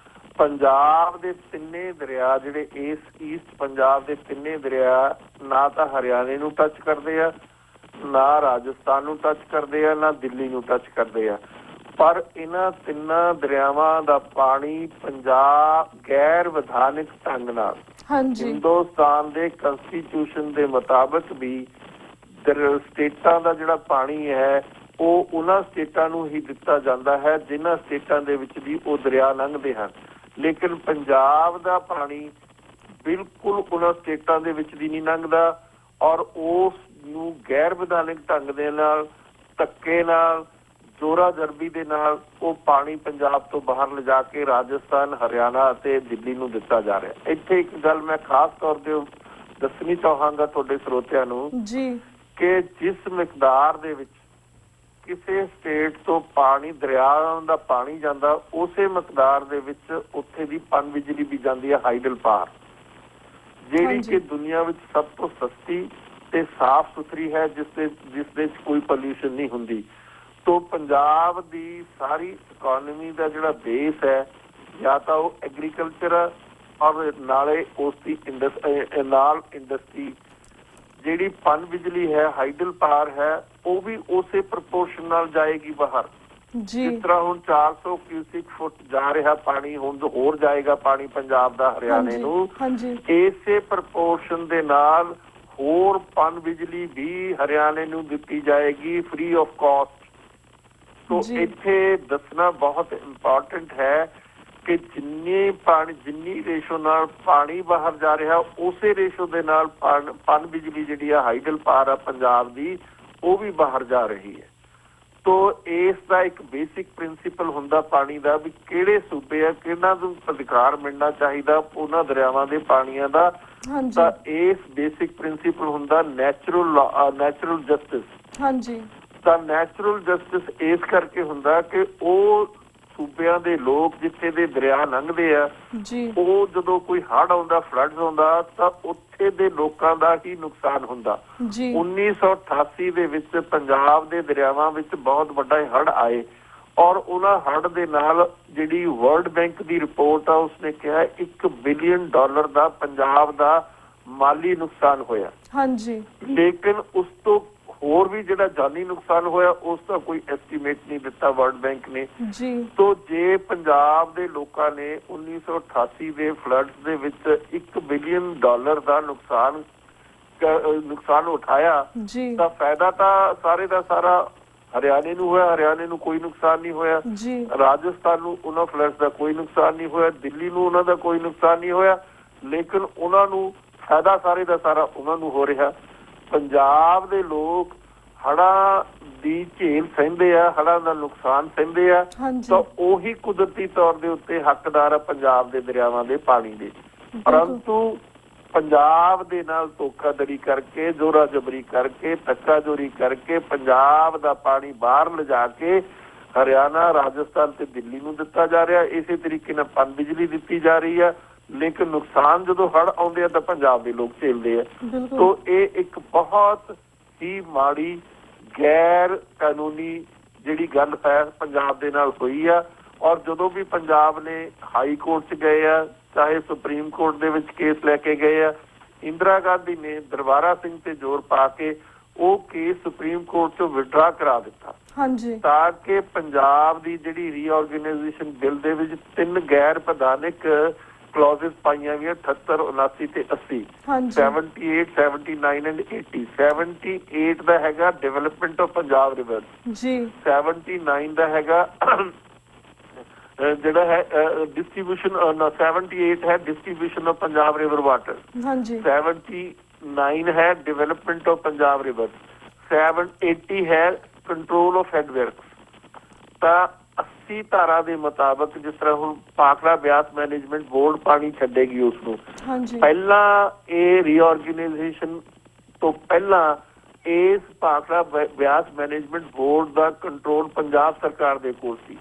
ਪੰਜਾਬ ਦੇ ਤਿੰਨੇ ਦਰਿਆ ਜਿਹੜੇ ਈਸਟ ਪੰਜਾਬ ਦੇ ਤਿੰਨੇ ਦਰਿਆ ਨਾ ਤਾਂ ਹਰਿਆਣੇ ਨੂੰ ਟੱਚ ਕਰਦੇ ਆ, ਨਾ ਰਾਜਸਥਾਨ ਨੂੰ ਟੱਚ ਕਰਦੇ ਆ, ਨਾ ਦਿੱਲੀ ਨੂੰ ਟੱਚ ਕਰਦੇ ਆ। ਪਰ ਇਹਨਾਂ ਤਿੰਨਾਂ ਦਰਿਆਵਾਂ ਦਾ ਪਾਣੀ ਪੰਜਾਬ ਗੈਰ ਵਿਧਾਨਿਕ ਢੰਗ ਨਾਲ ਹਿੰਦੁਸਤਾਨ ਦੇ ਕੰਸਟੀਟਿਊਸ਼ਨ ਦੇ ਮੁਤਾਬਕ ਵੀ ਸਟੇਟਾਂ ਦਾ ਜਿਹੜਾ ਪਾਣੀ ਹੈ ਉਹ ਉਹਨਾਂ ਸਟੇਟਾਂ ਨੂੰ ਹੀ ਦਿੱਤਾ ਜਾਂਦਾ ਹੈ ਜਿਨ੍ਹਾਂ ਸਟੇਟਾਂ ਦੇ ਵਿੱਚ ਵੀ ਉਹ ਦਰਿਆ ਲੰਘਦੇ ਹਨ। ਲੇਕਿਨ ਪੰਜਾਬ ਦਾ ਪਾਣੀ ਬਿਲਕੁਲ ਉਹਨਾਂ ਸਟੇਟਾਂ ਦੇ ਵਿੱਚ ਦੀ ਨਹੀਂ ਲੰਘਦਾ ਔਰ ਉਸ ਨੂੰ ਗੈਰ ਵਿਧਾਨਿਕ ਢੰਗ ਦੇ ਨਾਲ, ਧੱਕੇ ਨਾਲ, ਜ਼ੋਰਾ ਜ਼ਰਬੀ ਦੇ ਨਾਲ ਉਹ ਪਾਣੀ ਪੰਜਾਬ ਤੋਂ ਬਾਹਰ ਲਿਜਾ ਕੇ ਰਾਜਸਥਾਨ, ਹਰਿਆਣਾ ਅਤੇ ਦਿੱਲੀ ਨੂੰ ਦਿੱਤਾ ਜਾ ਰਿਹਾ। ਇੱਥੇ ਇੱਕ ਗੱਲ ਮੈਂ ਖਾਸ ਤੌਰ ਤੇ ਦੱਸਣੀ ਚਾਹਾਂਗਾ ਤੁਹਾਡੇ ਸਰੋਤਿਆਂ ਨੂੰ ਕਿ ਜਿਸ ਮਿਕਦਾਰ ਦੇ ਵਿੱਚ ਕਿਸੇ ਸਟੇਟ ਤੋਂ ਪਾਣੀ, ਦਰਿਆ ਦਾ ਪਾਣੀ ਜਾਂਦਾ, ਉਸੇ ਮਿਕਦਾਰ ਦੇ ਵਿੱਚ ਉੱਥੇ ਦੀ ਪਨ ਬਿਜਲੀ ਵੀ ਜਾਂਦੀ ਹੈ ਹਾਈਡਲ ਪਾਵਰ, ਜਿਹੜੀ ਕਿ ਦੁਨੀਆ ਵਿੱਚ ਸਭ ਤੋਂ ਸਸਤੀ ਤੇ ਸਾਫ਼ ਸੁਥਰੀ ਹੈ, ਜਿਸ ਦੇ ਵਿੱਚ ਕੋਈ ਪੋਲਿਊਸ਼ਨ ਨਹੀਂ ਹੁੰਦੀ। ਤੋਂ ਪੰਜਾਬ ਦੀ ਸਾਰੀ ਇਕੋਨਮੀ ਦਾ ਜਿਹੜਾ ਬੇਸ ਹੈ ਜਾਂ ਤਾਂ ਉਹ ਐਗਰੀਕਲਚਰ ਹੈ ਔਰ ਨਾਲੇ ਉਸ ਦੀ ਨਾਲ ਇੰਡਸਟਰੀ, ਜਿਹੜੀ ਪਨ ਬਿਜਲੀ ਹੈ, ਹਾਈਡਲ ਪਾਵਰ ਹੈ, ਉਹ ਵੀ ਉਸੇ ਪ੍ਰਪੋਰਸ਼ਨ ਨਾਲ ਜਾਏਗੀ ਬਾਹਰ। ਜਿਸ ਤਰ੍ਹਾਂ ਹੁਣ 400 ਕਿਊਸਿਕ ਫੁੱਟ ਜਾ ਰਿਹਾ ਪਾਣੀ, ਹੁਣ ਹੋਰ ਜਾਏਗਾ ਪਾਣੀ ਪੰਜਾਬ ਦਾ ਹਰਿਆਣੇ ਨੂੰ, ਇਸੇ ਪ੍ਰਪੋਰਸ਼ਨ ਦੇ ਨਾਲ ਹੋਰ ਪਨ ਬਿਜਲੀ ਵੀ ਹਰਿਆਣੇ ਨੂੰ ਦਿੱਤੀ ਜਾਏਗੀ ਫ੍ਰੀ ਆਫ ਕਾਸਟ। ਸੋ ਇੱਥੇ ਦੱਸਣਾ ਬਹੁਤ ਇੰਪੋਰਟੈਂਟ ਹੈ ਕਿ ਜਿੰਨੀ ਰੇਸ਼ੋ ਨਾਲ ਪਾਣੀ ਬਾਹਰ ਜਾ ਰਿਹਾ, ਉਸੇ ਰੇਸ਼ੋ ਦੇ ਨਾਲ ਪਨ ਬਿਜਲੀ ਜਿਹੜੀ ਆ ਹਾਈਡਲ ਪਾਵਰ ਆ ਪੰਜਾਬ ਦੀ, ਉਹ ਵੀ ਬਾਹਰ ਜਾ ਰਹੀ ਹੈ। ਤੋ ਇਸ ਦਾ ਇੱਕ ਬੇਸਿਕ ਪ੍ਰਿੰਸੀਪਲ ਹੁੰਦਾ ਪਾਣੀ ਦਾ ਵੀ ਕਿਹੜੇ ਸੂਬੇ ਆ, ਕਿਹਨਾਂ ਨੂੰ ਅਧਿਕਾਰ ਮਿਲਣਾ ਚਾਹੀਦਾ ਉਹਨਾਂ ਦਰਿਆਵਾਂ ਦੇ ਪਾਣੀਆਂ ਦਾ। ਤਾਂ ਇਸ ਬੇਸਿਕ ਪ੍ਰਿੰਸੀਪਲ ਹੁੰਦਾ ਨੈਚੁਰਲ ਜਸਟਿਸ। ਤਾਂ ਨੈਚੁਰਲ ਜਸਟਿਸ ਇਸ ਕਰਕੇ ਹੁੰਦਾ ਕਿ ਉਹ ਸੂਬਿਆਂ ਦੇ ਲੋਕ ਜਿੱਥੇ ਦੇ ਦਰਿਆ ਲੰਘਦੇ ਆ, ਉਹ ਜਦੋਂ ਕੋਈ ਹੜ੍ਹ ਆਉਂਦਾ, ਫਲੱਡ ਆਉਂਦਾ, ਤਾਂ ਉੱਥੇ ਦੇ ਲੋਕਾਂ ਦਾ ਹੀ ਨੁਕਸਾਨ ਹੁੰਦਾ। 1988 ਦੇ ਵਿੱਚ ਪੰਜਾਬ ਦੇ ਦਰਿਆਵਾਂ ਵਿੱਚ ਬਹੁਤ ਵੱਡਾ ਹੜ੍ਹ ਆਏ ਔਰ ਉਹਨਾਂ ਹੜ੍ਹ ਦੇ ਨਾਲ ਜਿਹੜੀ ਵਰਲਡ ਬੈਂਕ ਦੀ ਰਿਪੋਰਟ ਆ ਉਸਨੇ ਕਿਹਾ $1 ਬਿਲੀਅਨ ਦਾ ਪੰਜਾਬ ਦਾ ਮਾਲੀ ਨੁਕਸਾਨ ਹੋਇਆ। ਲੇਕਿਨ ਉਸ ਤੋਂ ਹੋਰ ਵੀ ਜਿਹੜਾ ਜਾਨੀ ਨੁਕਸਾਨ ਹੋਇਆ ਉਸ ਦਾ ਕੋਈ ਐਸਟੀਮੇਟ ਨਹੀਂ ਦਿੱਤਾ ਵਰਲਡ ਬੈਂਕ ਨੇ। ਤੋ ਜੇ ਪੰਜਾਬ ਦੇ ਲੋਕਾਂ ਨੇ 1988 ਦੇ ਫਲੱਡਸ ਦੇ ਵਿੱਚ $1 ਬਿਲੀਅਨ ਦਾ ਨੁਕਸਾਨ ਉਠਾਇਆ ਤਾਂ ਫਾਇਦਾ ਤਾਂ ਸਾਰੇ ਦਾ ਸਾਰਾ ਹਰਿਆਣੇ ਨੂੰ ਹੋਇਆ। ਹਰਿਆਣੇ ਨੂੰ ਕੋਈ ਨੁਕਸਾਨ ਨਹੀਂ ਹੋਇਆ, ਰਾਜਸਥਾਨ ਨੂੰ ਉਹਨਾਂ ਫਲੱਡਸ ਦਾ ਕੋਈ ਨੁਕਸਾਨ ਨਹੀਂ ਹੋਇਆ, ਦਿੱਲੀ ਨੂੰ ਉਹਨਾਂ ਦਾ ਕੋਈ ਨੁਕਸਾਨ ਨਹੀਂ ਹੋਇਆ, ਲੇਕਿਨ ਉਹਨਾਂ ਨੂੰ ਫਾਇਦਾ ਸਾਰੇ ਦਾ ਸਾਰਾ ਉਹਨਾਂ ਨੂੰ ਹੋ ਰਿਹਾ। ਪੰਜਾਬ ਦੇ ਲੋਕ ਹੜ੍ਹਾਂ ਦੀ ਝੇਲ ਸਹਿੰਦੇ ਆ, ਹੜ੍ਹਾਂ ਦਾ ਨੁਕਸਾਨ ਸਹਿੰਦੇ ਆ, ਤਾਂ ਉਹੀ ਕੁਦਰਤੀ ਤੌਰ ਦੇ ਉੱਤੇ ਹੱਕਦਾਰ ਆ ਪੰਜਾਬ ਦੇ ਦਰਿਆਵਾਂ ਦੇ ਪਾਣੀ ਦੇ। ਪਰੰਤੂ ਪੰਜਾਬ ਦੇ ਨਾਲ ਧੋਖਾਧੜੀ ਕਰਕੇ, ਜ਼ੋਰਾ ਜ਼ਬਰੀ ਕਰਕੇ, ਧੱਕਾਜ਼ੋਰੀ ਕਰਕੇ ਪੰਜਾਬ ਦਾ ਪਾਣੀ ਬਾਹਰ ਲਿਜਾ ਕੇ ਹਰਿਆਣਾ, ਰਾਜਸਥਾਨ ਤੇ ਦਿੱਲੀ ਨੂੰ ਦਿੱਤਾ ਜਾ ਰਿਹਾ। ਇਸੇ ਤਰੀਕੇ ਨਾਲ ਪਨ ਬਿਜਲੀ ਦਿੱਤੀ ਜਾ ਰਹੀ ਹੈ, ਲੇਕਿਨ ਨੁਕਸਾਨ ਜਦੋਂ ਹੜ੍ਹ ਆਉਂਦੇ ਆ ਤਾਂ ਪੰਜਾਬ ਦੇ ਲੋਕ ਝੇਲਦੇ ਆ। ਤੋ ਇਹ ਇੱਕ ਬਹੁਤ ਹੀ ਮਾੜੀ, ਗੈਰ ਕਾਨੂੰਨੀ ਜਿਹੜੀ ਗੱਲ ਹੈ ਪੰਜਾਬ ਦੇ ਨਾਲ ਹੋਈ ਆ। ਔਰ ਜਦੋਂ ਵੀ ਪੰਜਾਬ ਨੇ ਹਾਈ ਕੋਰਟ 'ਚ ਗਏ ਆ, ਚਾਹੇ ਸੁਪਰੀਮ ਕੋਰਟ ਦੇ ਵਿੱਚ ਕੇਸ ਲੈ ਕੇ ਗਏ ਆ, ਇੰਦਰਾ ਗਾਂਧੀ ਨੇ ਦਰਬਾਰਾ ਸਿੰਘ ਤੇ ਜ਼ੋਰ ਪਾ ਕੇ ਉਹ ਕੇਸ ਸੁਪਰੀਮ ਕੋਰਟ 'ਚੋਂ ਵਿਡਰਾ ਕਰਾ ਦਿੱਤਾ ਤਾਂ ਕਿ ਪੰਜਾਬ ਦੀ ਜਿਹੜੀ ਰੀਆਰਗੇਨਾਈਜੇਸ਼ਨ ਬਿੱਲ ਦੇ ਵਿੱਚ 3 ਗੈਰ ਵਿਧਾਨਿਕ ਕਲੌਜ਼ਸ ਪਾਈਆਂ ਗਈਆਂ 78, 79 ਤੇ 80, 78, 79 ਐਂਡ 80। 78 ਦਾ ਹੈਗਾ ਡਿਵੈਲਪਮੈਂਟ ਆਫ ਪੰਜਾਬ ਰਿਵਰ, 79 ਦਾ ਹੈਗਾ ਜਿਹੜਾ ਹੈ ਡਿਸਟ੍ਰੀਬਿਊਸ਼ਨ, 78 ਹੈ distribution of Punjab river water, 79 ਹੈ ਡਿਵੈਲਪਮੈਂਟ ਆਫ ਪੰਜਾਬ ਰਿਵਰ, 80 ਹੈ ਕੰਟਰੋਲ ਆਫ ਹੈਡ ਵਰਕਸ। ਤਾਂ 80 ਧਾਰਾ ਦੇ ਮੁਤਾਬਕ ਜਿਸ ਤਰ੍ਹਾਂ ਹੁਣ ਭਾਖੜਾ ਬਿਆਸ ਮੈਨੇਜਮੈਂਟ ਬੋਰਡ ਪਾਣੀ ਛੱਡੇਗੀ ਉਸਨੂੰ, ਪਹਿਲਾਂ ਇਹ ਰੀਆਰਗੇਨਾਈਜੇਸ਼ਨ ਤੋਂ ਪਹਿਲਾਂ ਇਸ ਭਾਖੜਾ ਬਿਆਸ ਮੈਨੇਜਮੈਂਟ ਬੋਰਡ ਦਾ ਕੰਟਰੋਲ ਪੰਜਾਬ ਸਰਕਾਰ ਦੇ ਕੋਲ ਸੀ,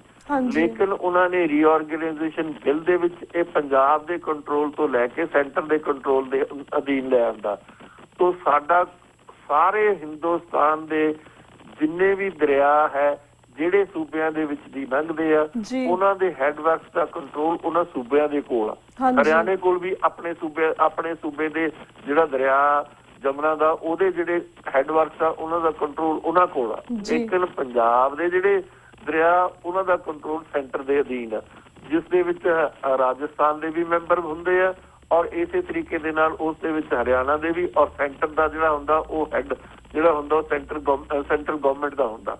ਲੇਕਿਨ ਉਹਨਾਂ ਨੇ ਰੀਆਰਗੇਨਾਈਜੇਸ਼ਨ ਬਿੱਲ ਦੇ ਵਿੱਚ ਇਹ ਪੰਜਾਬ ਦੇ ਕੰਟਰੋਲ ਤੋਂ ਲੈ ਕੇ ਸੈਂਟਰ ਦੇ ਕੰਟਰੋਲ ਦੇ ਅਧੀਨ ਲੈ ਆਂਦਾ। ਤੋ ਸਾਡਾ ਸਾਰੇ ਹਿੰਦੁਸਤਾਨ ਦੇ ਜਿੰਨੇ ਵੀ ਦਰਿਆ ਹੈ ਜਿਹੜੇ ਸੂਬਿਆਂ ਦੇ ਵਿੱਚ ਦੀ ਲੰਘਦੇ ਆ, ਉਹਨਾਂ ਦੇ ਹੈਡਵਰਕਸ ਦਾ ਕੰਟਰੋਲ ਉਹਨਾਂ ਸੂਬਿਆਂ ਦੇ ਕੋਲ ਆ। ਹਰਿਆਣੇ ਕੋਲ ਵੀ ਆਪਣੇ ਸੂਬੇ ਦੇ ਜਿਹੜਾ ਦਰਿਆ ਜਮਨਾ ਦਾ ਉਹਦੇ ਜਿਹੜੇ ਹੈਡਵਰਕਸ ਆ ਉਹਨਾਂ ਦਾ ਕੰਟਰੋਲ ਉਹਨਾਂ ਕੋਲ ਆ। ਲੇਕਿਨ ਪੰਜਾਬ ਦੇ ਜਿਹੜੇ ਦਰਿਆ ਉਹਨਾਂ ਦਾ ਕੰਟਰੋਲ ਸੈਂਟਰ ਦੇ ਅਧੀਨ ਆ, ਜਿਸ ਦੇ ਵਿੱਚ ਰਾਜਸਥਾਨ ਦੇ ਵੀ ਮੈਂਬਰ ਹੁੰਦੇ ਆ ਔਰ ਇਸੇ ਤਰੀਕੇ ਦੇ ਨਾਲ ਉਸ ਦੇ ਵਿੱਚ ਹਰਿਆਣਾ ਦੇ ਵੀ, ਔਰ ਸੈਂਟਰ ਦਾ ਜਿਹੜਾ ਹੁੰਦਾ ਉਹ ਹੈਡ ਜਿਹੜਾ ਹੁੰਦਾ ਉਹ ਸੈਂਟਰਲ ਗਵਰਨਮੈਂਟ ਦਾ ਹੁੰਦਾ।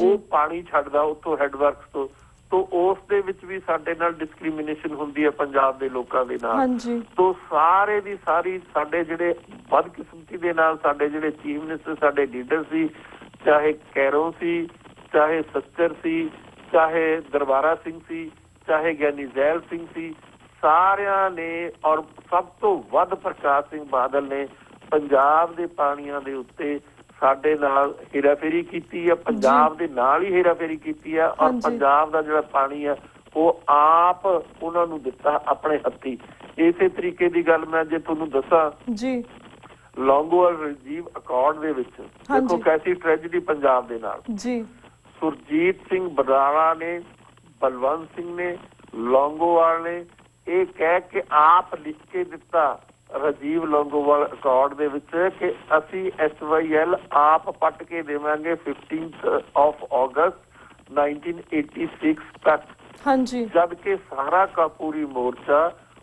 ਉਹ ਪਾਣੀ ਛੱਡਦਾ ਉੱਥੋਂ ਹੈਡਵਰਕਸ ਤੋਂ ਉਸ ਦੇ ਵਿੱਚ ਵੀ ਸਾਡੇ ਨਾਲ ਡਿਸਕ੍ਰਿਮੀਨੇਸ਼ਨ ਹੁੰਦੀ ਹੈ ਪੰਜਾਬ ਦੇ ਲੋਕਾਂ ਦੇ ਨਾਲ। ਤੋਂ ਸਾਰੇ ਦੀ ਸਾਰੀ ਸਾਡੇ ਜਿਹੜੇ ਬਦਕਿਸਮਤੀ ਦੇ ਨਾਲ ਸਾਡੇ ਜਿਹੜੇ ਚੀਫ ਮਿਨਿਸਟਰ ਸਾਡੇ ਲੀਡਰ ਸੀ, ਚਾਹੇ ਕੈਰੋਂ ਸੀ, ਚਾਹੇ ਸੱਚਰ ਸੀ, ਚਾਹੇ ਦਰਬਾਰਾ ਸਿੰਘ ਸੀ, ਚਾਹੇ ਗਿਆਨੀ ਜ਼ੈਲ ਸਿੰਘ ਸੀ, ਸਾਰਿਆਂ ਨੇ ਔਰ ਸਭ ਤੋਂ ਵੱਧ ਪ੍ਰਕਾਸ਼ ਸਿੰਘ ਬਾਦਲ ਨੇ ਪੰਜਾਬ ਦੇ ਪਾਣੀਆਂ ਦੇ ਉੱਤੇ ਸਾਡੇ ਨਾਲ ਹੇਰਾਫੇਰੀ ਕੀਤੀ ਹੈ, ਪੰਜਾਬ ਦੇ ਨਾਲ ਹੀ ਹੇਰਾਫੇਰੀ ਕੀਤੀ ਹੈ ਔਰ ਪੰਜਾਬ ਦਾ ਜਿਹੜਾ ਪਾਣੀ ਹੈ ਉਹ ਆਪ ਉਹਨਾਂ ਨੂੰ ਦਿੱਤਾ ਆਪਣੇ ਹੱਥੀ। ਇਸੇ ਤਰੀਕੇ ਦੀ ਗੱਲ ਮੈਂ ਜੇ ਤੁਹਾਨੂੰ ਦੱਸਾਂ ਲੌਂਗੋਵਾਲ ਰਾਜੀਵ ਅਕੋਰਡ ਦੇ ਵਿੱਚ ਦੇਖੋ ਕੈਸੀ ਟ੍ਰੈਜਡੀ ਪੰਜਾਬ ਦੇ ਨਾਲ। ਸੁਰਜੀਤ ਸਿੰਘ ਬਰਾੜਾ ਨੇ, ਬਲਵੰਤ ਸਿੰਘ ਨੇ, ਲੌਂਗੋਵਾਲ ਨੇ ਇਹ ਕਹਿ ਕੇ ਆਪ ਲਿਖ ਕੇ ਦਿੱਤਾ ਰਾਜੀਵ ਲੌਂਗੋਵਾਲ ਅਕੋਰਡ ਦੇ ਵਿੱਚ ਕਿ ਅਸੀਂ SYL ਆਪ ਪੱਟ ਕੇ ਦੇਵਾਂਗੇ 15 ਅਗਸਤ 1986 ਤੱਕ। ਜਦ ਕਿ ਸਾਰਾ ਕਾਪੂਰੀ ਮੋਰਚਾ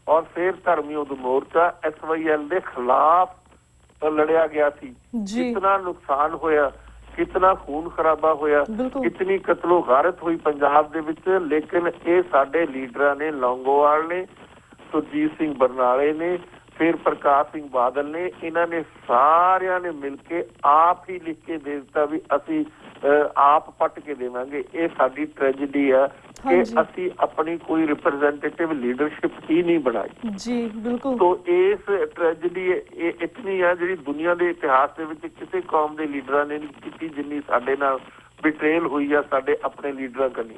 ਔਰ ਫਿਰ ਧਰਮ ਯੁੱਧ ਮੋਰਚਾ SYL ਦੇ ਖਿਲਾਫ ਲੜਿਆ ਗਿਆ ਸੀ। ਕਿਤਨਾ ਨੁਕਸਾਨ ਹੋਇਆ, ਕਿਤਨਾ ਖੂਨ ਖਰਾਬਾ ਹੋਇਆ, ਕਿਤਨੀ ਕਤਲੋ ਗਾਰਤ ਹੋਈ ਪੰਜਾਬ ਦੇ ਵਿੱਚ। ਲੇਕਿਨ ਇਹ ਸਾਡੇ ਲੀਡਰਾਂ ਨੇ, ਲੌਂਗੋਵਾਲ ਨੇ, ਸੁਰਜੀਤ ਸਿੰਘ ਬਰਨਾਲੇ ਨੇ, ਫਿਰ ਪ੍ਰਕਾਸ਼ ਸਿੰਘ ਬਾਦਲ ਨੇ, ਇਹਨਾਂ ਨੇ ਸਾਰਿਆਂ ਨੇ ਮਿਲ ਕੇ ਆਪ ਹੀ ਲਿਖ ਕੇ ਦੇ ਦਿੱਤਾ ਵੀ ਅਸੀਂ ਆਪ ਪੱਟ ਕੇ ਦੇਵਾਂਗੇ। ਇਹ ਸਾਡੀ ਟ੍ਰੈਜਡੀ ਆ ਕਿ ਅਸੀਂ ਆਪਣੀ ਕੋਈ ਰਿਪਰੈਜ਼ੈਂਟੇਟਿਵ ਲੀਡਰਸ਼ਿਪ ਹੀ ਨਹੀਂ ਬਣਾਈ। ਤੋ ਇਸ ਟ੍ਰੈਜਡੀ ਇਤਨੀ ਆ ਜਿਹੜੀ ਦੁਨੀਆ ਦੇ ਇਤਿਹਾਸ ਦੇ ਵਿੱਚ ਕਿਸੇ ਕੌਮ ਦੇ ਲੀਡਰਾਂ ਨੇ ਨਹੀਂ ਕੀਤੀ ਜਿੰਨੀ ਸਾਡੇ ਨਾਲ ਬਿਟਰੇਲ ਹੋਈ ਆ ਸਾਡੇ ਆਪਣੇ ਲੀਡਰਾਂ ਕਨੀ।